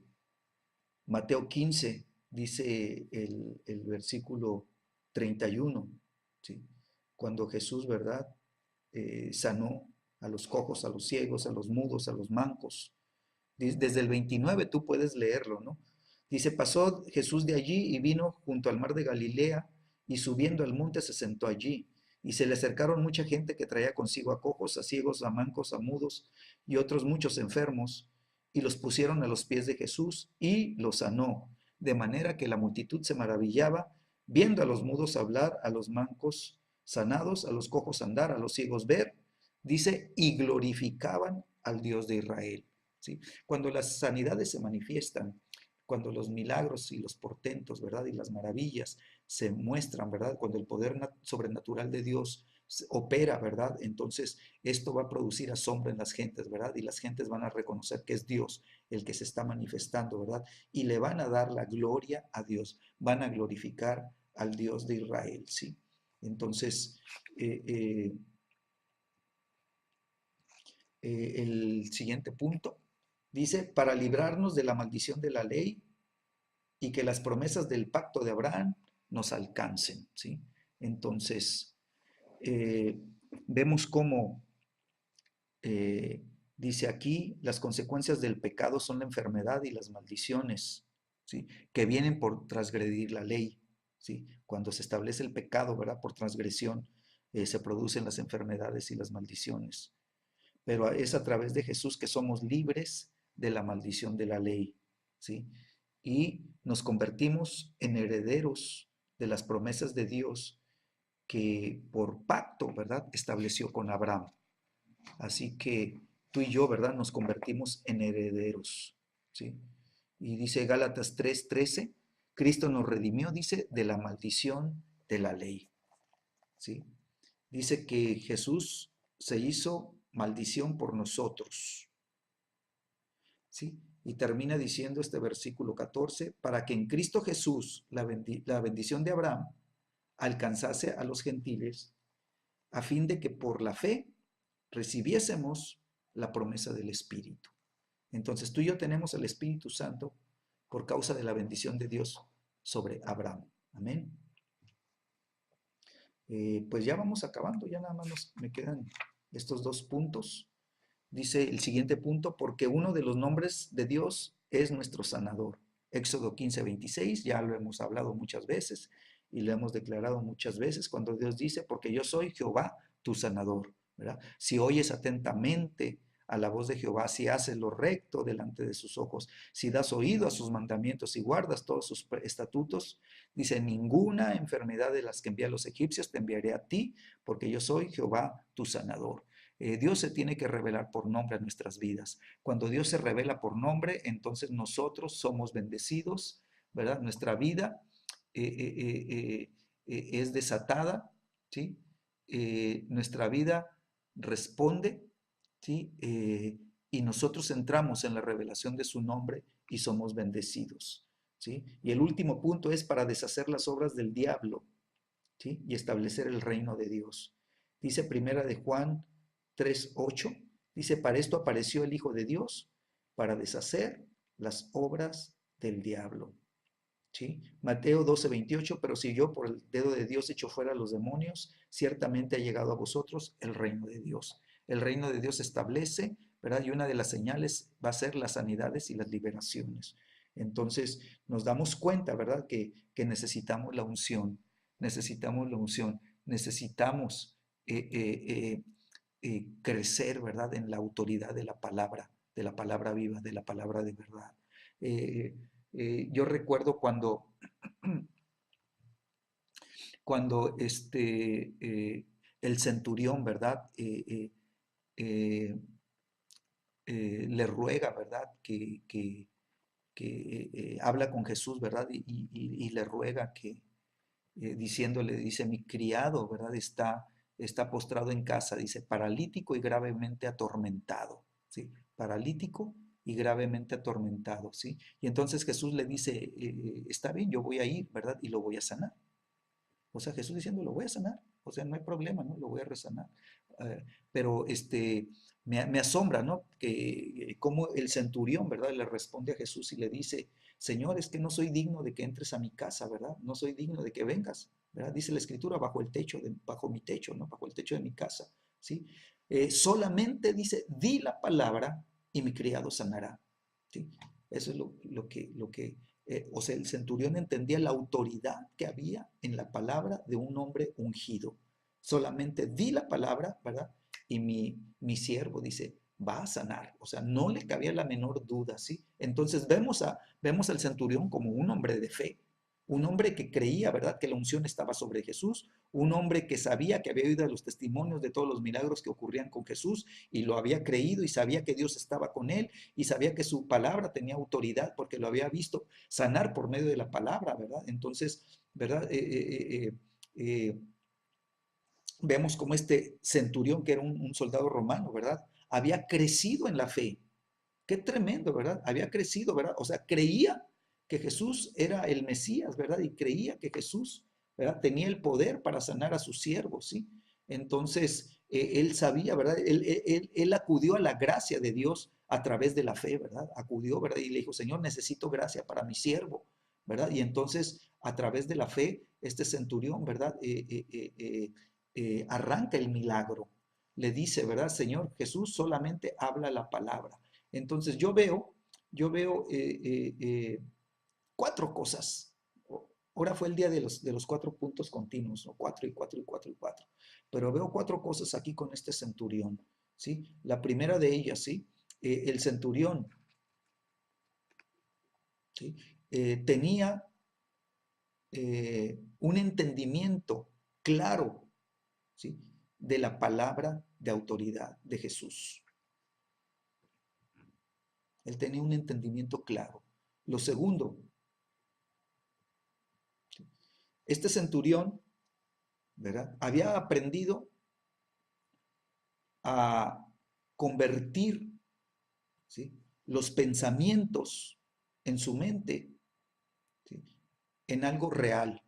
Mateo 15 dice el versículo 31, ¿sí? Cuando Jesús, ¿verdad? Sanó a los cojos, a los ciegos, a los mudos, a los mancos. Desde el 29 tú puedes leerlo, ¿no? Dice, pasó Jesús de allí y vino junto al mar de Galilea y subiendo al monte se sentó allí. Y se le acercaron mucha gente que traía consigo a cojos, a ciegos, a mancos, a mudos y otros muchos enfermos, y los pusieron a los pies de Jesús y los sanó, de manera que la multitud se maravillaba viendo a los mudos hablar, a los mancos sanados, a los cojos andar, a los ciegos ver, dice, y glorificaban al Dios de Israel. ¿Sí? Cuando las sanidades se manifiestan, cuando los milagros y los portentos, ¿verdad? Y las maravillas se muestran, ¿verdad? Cuando el poder sobrenatural de Dios opera, ¿verdad? Entonces esto va a producir asombro en las gentes, ¿verdad? Y las gentes van a reconocer que es Dios el que se está manifestando, ¿verdad? Y le van a dar la gloria a Dios, van a glorificar al Dios de Israel, ¿sí? Entonces, eh, eh, el siguiente punto dice, para librarnos de la maldición de la ley y que las promesas del pacto de Abraham nos alcancen, ¿sí? Entonces, eh, vemos cómo dice aquí, las consecuencias del pecado son la enfermedad y las maldiciones, ¿sí? Que vienen por transgredir la ley, ¿sí? Cuando se establece el pecado, ¿verdad? Por transgresión, se producen las enfermedades y las maldiciones. Pero es a través de Jesús que somos libres de la maldición de la ley, ¿sí? Y nos convertimos en herederos de las promesas de Dios que por pacto, ¿verdad?, estableció con Abraham. Así que tú y yo, ¿verdad?, nos convertimos en herederos, ¿sí? Y dice Gálatas 3:13, Cristo nos redimió, dice, de la maldición de la ley, ¿sí? Dice que Jesús se hizo maldición por nosotros, ¿sí? Y termina diciendo este versículo 14, para que en Cristo Jesús la bendición de Abraham alcanzase a los gentiles, a fin de que por la fe recibiésemos la promesa del Espíritu. Entonces tú y yo tenemos el Espíritu Santo por causa de la bendición de Dios sobre Abraham. Amén. Pues ya vamos acabando, ya nada más me quedan estos dos puntos. Dice el siguiente punto, porque uno de los nombres de Dios es nuestro sanador. Éxodo 15:26, ya lo hemos hablado muchas veces y lo hemos declarado muchas veces cuando Dios dice, porque yo soy Jehová, tu sanador, ¿verdad? Si oyes atentamente a la voz de Jehová, si haces lo recto delante de sus ojos, si das oído a sus mandamientos y guardas todos sus estatutos, dice, ninguna enfermedad de las que envía a los egipcios te enviaré a ti, porque yo soy Jehová, tu sanador. Dios se tiene que revelar por nombre a nuestras vidas. Cuando Dios se revela por nombre, entonces nosotros somos bendecidos, ¿verdad? Nuestra vida es desatada, ¿sí? Nuestra vida responde, ¿sí? Y nosotros entramos en la revelación de su nombre y somos bendecidos, ¿sí? Y el último punto es para deshacer las obras del diablo, ¿sí? Y establecer el reino de Dios. Dice primera de Juan 3:8, dice, para esto apareció el Hijo de Dios, para deshacer las obras del diablo. ¿Sí? Mateo 12:28, pero si yo por el dedo de Dios echo fuera a los demonios, ciertamente ha llegado a vosotros el reino de Dios. El reino de Dios se establece, ¿verdad? Y una de las señales va a ser las sanidades y las liberaciones. Entonces nos damos cuenta, ¿verdad? Que necesitamos la unción, necesitamos la unción, necesitamos crecer, ¿verdad? En la autoridad de la palabra viva, de la palabra de verdad. Eh, yo recuerdo cuando el centurión, ¿verdad? Le ruega, ¿verdad? Que habla con Jesús, ¿verdad? Y le ruega diciéndole, dice, mi criado, ¿verdad? Está postrado en casa, dice, paralítico y gravemente atormentado, ¿sí? Paralítico y gravemente atormentado, ¿sí? Y entonces Jesús le dice, está bien, yo voy a ir, ¿verdad? Y lo voy a sanar. O sea, Jesús diciendo, lo voy a sanar, o sea, no hay problema, ¿no? Lo voy a resanar. Pero me asombra, ¿no? Que como el centurión, ¿verdad? Le responde a Jesús y le dice, Señor, es que no soy digno de que entres a mi casa, ¿verdad? No soy digno de que vengas, ¿verdad? Dice la Escritura, bajo el techo, bajo mi techo, ¿no? Bajo el techo de mi casa, ¿sí? Solamente dice, di la palabra y mi criado sanará, ¿sí? Eso es o sea, el centurión entendía la autoridad que había en la palabra de un hombre ungido, solamente di la palabra, ¿verdad? Y mi siervo dice, va a sanar. O sea, no le cabía la menor duda, ¿sí? Entonces vemos al centurión como un hombre de fe, un hombre que creía, ¿verdad?, que la unción estaba sobre Jesús, un hombre que sabía que había oído los testimonios de todos los milagros que ocurrían con Jesús y lo había creído y sabía que Dios estaba con él y sabía que su palabra tenía autoridad porque lo había visto sanar por medio de la palabra, ¿verdad? Entonces, ¿verdad? Vemos como este centurión, que era un soldado romano, ¿verdad? Había crecido en la fe. Qué tremendo, ¿verdad? Había crecido, ¿verdad? O sea, creía que Jesús era el Mesías, ¿verdad? Y creía que Jesús, ¿verdad?, tenía el poder para sanar a sus siervos, ¿sí? Entonces, él sabía, ¿verdad? Él acudió a la gracia de Dios a través de la fe, ¿verdad? Acudió, ¿verdad? Y le dijo, Señor, necesito gracia para mi siervo, ¿verdad? Y entonces, a través de la fe, este centurión, ¿verdad? Arranca el milagro. Le dice, ¿verdad? Señor Jesús, solamente habla la palabra. Entonces yo veo cuatro cosas. Ahora fue el día de los 4 puntos continuos, ¿no? 4 y 4 y 4 y 4. Pero veo cuatro cosas aquí con este centurión, ¿sí? La primera de ellas, ¿sí? El centurión, ¿sí?, tenía un entendimiento claro, ¿sí?, de la palabra de autoridad de Jesús. Él tenía un entendimiento claro. Lo segundo, este centurión, ¿verdad?, había aprendido a convertir, ¿sí?, los pensamientos en su mente, ¿sí?, en algo real,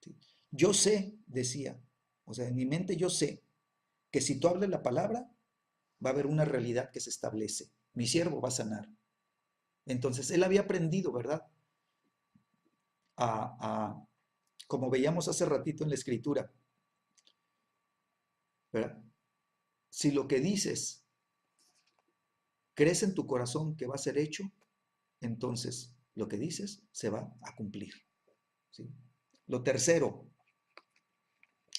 ¿sí? Yo sé, decía, o sea, en mi mente yo sé que si tú hablas la palabra, va a haber una realidad que se establece. Mi siervo va a sanar. Entonces, él había aprendido, ¿verdad?, a como veíamos hace ratito en la escritura, ¿verdad? Si lo que dices crees en tu corazón que va a ser hecho, entonces lo que dices se va a cumplir, ¿sí? Lo tercero,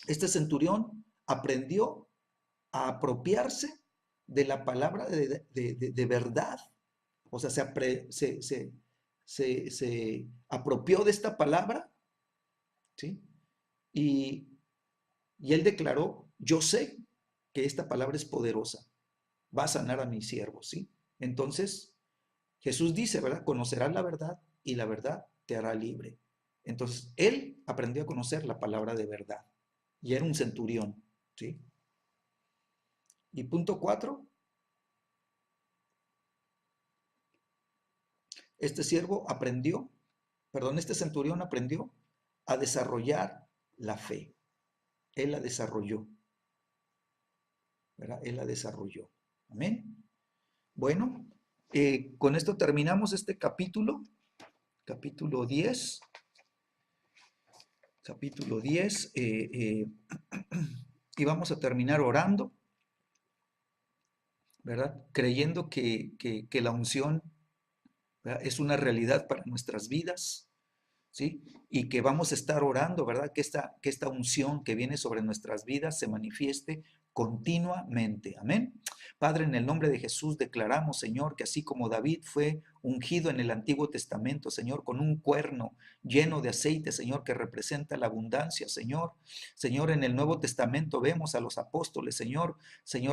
este centurión aprendió a apropiarse de la palabra de verdad. O sea, se apropió de esta palabra, ¿sí? Y, y él declaró, yo sé que esta palabra es poderosa, va a sanar a mi siervo, ¿sí? Entonces, Jesús dice, ¿verdad? Conocerás la verdad y la verdad te hará libre. Entonces, él aprendió a conocer la palabra de verdad y era un centurión, ¿sí? Y punto 4, este centurión aprendió a desarrollar la fe. Él la desarrolló, ¿verdad? Él la desarrolló. Amén. Bueno, con esto terminamos este capítulo 10. Capítulo 10, y vamos a terminar orando, ¿verdad? Creyendo que la unción, ¿verdad?, es una realidad para nuestras vidas, ¿sí? Y que vamos a estar orando, ¿verdad?, que esta unción que viene sobre nuestras vidas se manifieste continuamente. Amén. Padre, en el nombre de Jesús declaramos, Señor, que así como David fue ungido en el Antiguo Testamento, Señor, con un cuerno lleno de aceite, Señor, que representa la abundancia, Señor. Señor, en el Nuevo Testamento vemos a los apóstoles, Señor,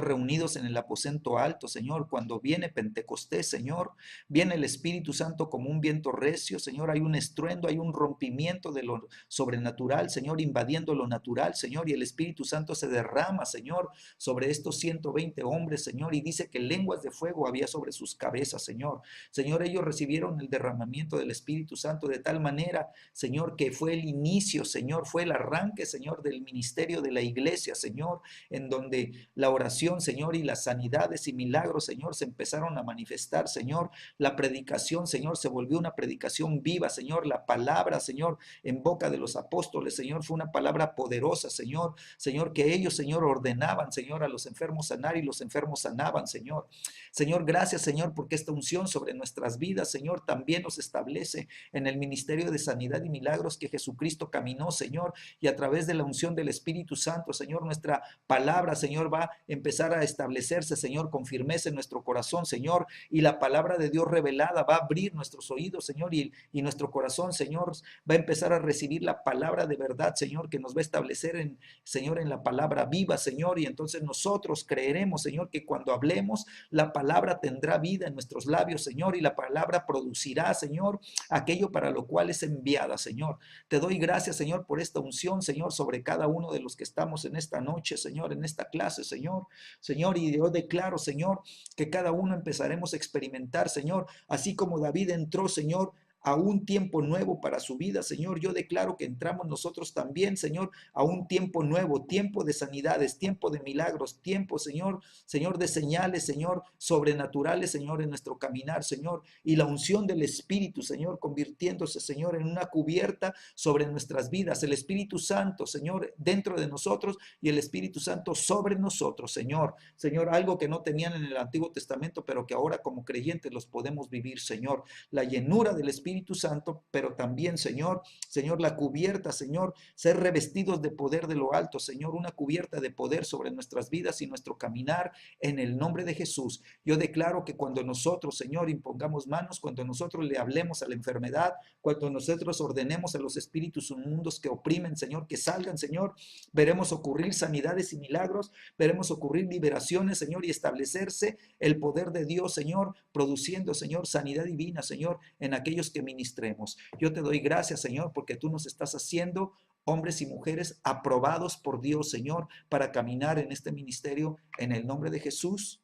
reunidos en el aposento alto, Señor, cuando viene Pentecostés, Señor, viene el Espíritu Santo como un viento recio, Señor, hay un estruendo, hay un rompimiento de lo sobrenatural, Señor, invadiendo lo natural, Señor, y el Espíritu Santo se derrama, Señor, sobre estos 120 hombres, Señor, y dice que lenguas de fuego había sobre sus cabezas, Señor. Señor, ellos recibieron el derramamiento del Espíritu Santo de tal manera, Señor, que fue el inicio, Señor, fue el arranque, Señor, del ministerio de la iglesia, Señor, en donde la oración, Señor, y las sanidades y milagros, Señor, se empezaron a manifestar, Señor. La predicación, Señor, se volvió una predicación viva, Señor. La palabra, Señor, en boca de los apóstoles, Señor, fue una palabra poderosa, Señor. Señor, que ellos, Señor, ordenaban, Señor, a los enfermos sanar y los enfermos sanaban, Señor. Señor, gracias, Señor, porque esta unción sobre nuestras nuestras vidas, Señor, también nos establece en el ministerio de sanidad y milagros que Jesucristo caminó, Señor, y a través de la unción del Espíritu Santo, Señor, nuestra palabra, Señor, va a empezar a establecerse, Señor, con firmeza en nuestro corazón, Señor, y la palabra de Dios revelada va a abrir nuestros oídos, Señor, y nuestro corazón, Señor, va a empezar a recibir la palabra de verdad, Señor, que nos va a establecer en, Señor, en la palabra viva, Señor, y entonces nosotros creeremos, Señor, que cuando hablemos, la palabra tendrá vida en nuestros labios, Señor, y la palabra producirá, Señor, aquello para lo cual es enviada, Señor. Te doy gracias, Señor, por esta unción, Señor, sobre cada uno de los que estamos en esta noche, Señor, en esta clase, Señor. Señor, y yo declaro, Señor, que cada uno empezaremos a experimentar, Señor, así como David entró, Señor, a un tiempo nuevo para su vida, Señor. Yo declaro que entramos nosotros también, Señor, a un tiempo nuevo, tiempo de sanidades, tiempo de milagros, tiempo, Señor, Señor, de señales, Señor, sobrenaturales, Señor, en nuestro caminar, Señor, y la unción del Espíritu, Señor, convirtiéndose, Señor, en una cubierta sobre nuestras vidas, el Espíritu Santo, Señor, dentro de nosotros y el Espíritu Santo sobre nosotros, Señor. Señor, algo que no tenían en el Antiguo Testamento, pero que ahora como creyentes los podemos vivir, Señor. La llenura del Espíritu Santo, pero también, Señor, Señor, la cubierta, Señor, ser revestidos de poder de lo alto, Señor, una cubierta de poder sobre nuestras vidas y nuestro caminar en el nombre de Jesús. Yo declaro que cuando nosotros, Señor, impongamos manos, cuando nosotros le hablemos a la enfermedad, cuando nosotros ordenemos a los espíritus inmundos que oprimen, Señor, que salgan, Señor, veremos ocurrir sanidades y milagros, veremos ocurrir liberaciones, Señor, y establecerse el poder de Dios, Señor, produciendo, Señor, sanidad divina, Señor, en aquellos que ministremos. Yo te doy gracias, Señor, porque tú nos estás haciendo hombres y mujeres aprobados por Dios, Señor, para caminar en este ministerio en el nombre de Jesús.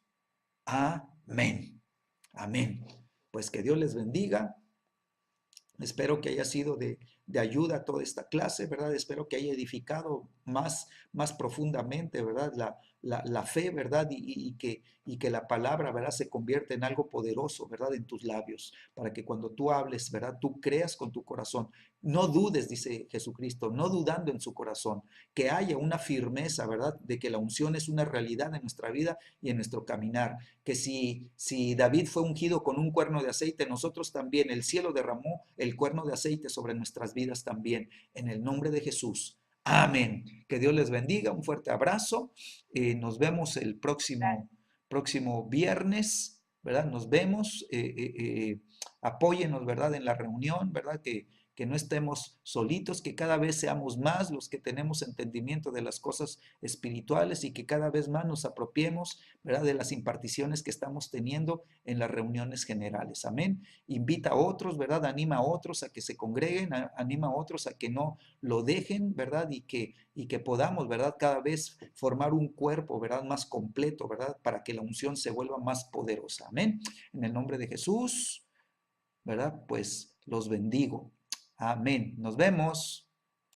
Amén. Amén. Pues que Dios les bendiga. Espero que haya sido de ayuda a toda esta clase, ¿verdad? Espero que haya edificado más profundamente, ¿verdad? La fe, ¿verdad? Y que la palabra, ¿verdad? Se convierta en algo poderoso, ¿verdad? En tus labios, para que cuando tú hables, ¿verdad? Tú creas con tu corazón. No dudes, dice Jesucristo, no dudando en su corazón, que haya una firmeza, ¿verdad? De que la unción es una realidad en nuestra vida y en nuestro caminar. Que si David fue ungido con un cuerno de aceite, nosotros también, el cielo derramó el cuerno de aceite sobre nuestras vidas también, en el nombre de Jesús. Amén. Que Dios les bendiga. Un fuerte abrazo. Nos vemos el próximo viernes, ¿verdad? Nos vemos. Apóyenos, ¿verdad? En la reunión, ¿verdad? Que no estemos solitos, que cada vez seamos más los que tenemos entendimiento de las cosas espirituales y que cada vez más nos apropiemos, ¿verdad? De las imparticiones que estamos teniendo en las reuniones generales. Amén. Invita a otros, ¿verdad? Anima a otros a que se congreguen, anima a otros a que no lo dejen, ¿verdad? Y que podamos, ¿verdad? Cada vez formar un cuerpo, ¿verdad? Más completo, ¿verdad? Para que la unción se vuelva más poderosa. Amén. En el nombre de Jesús, ¿verdad? Pues los bendigo. Amén. Nos vemos.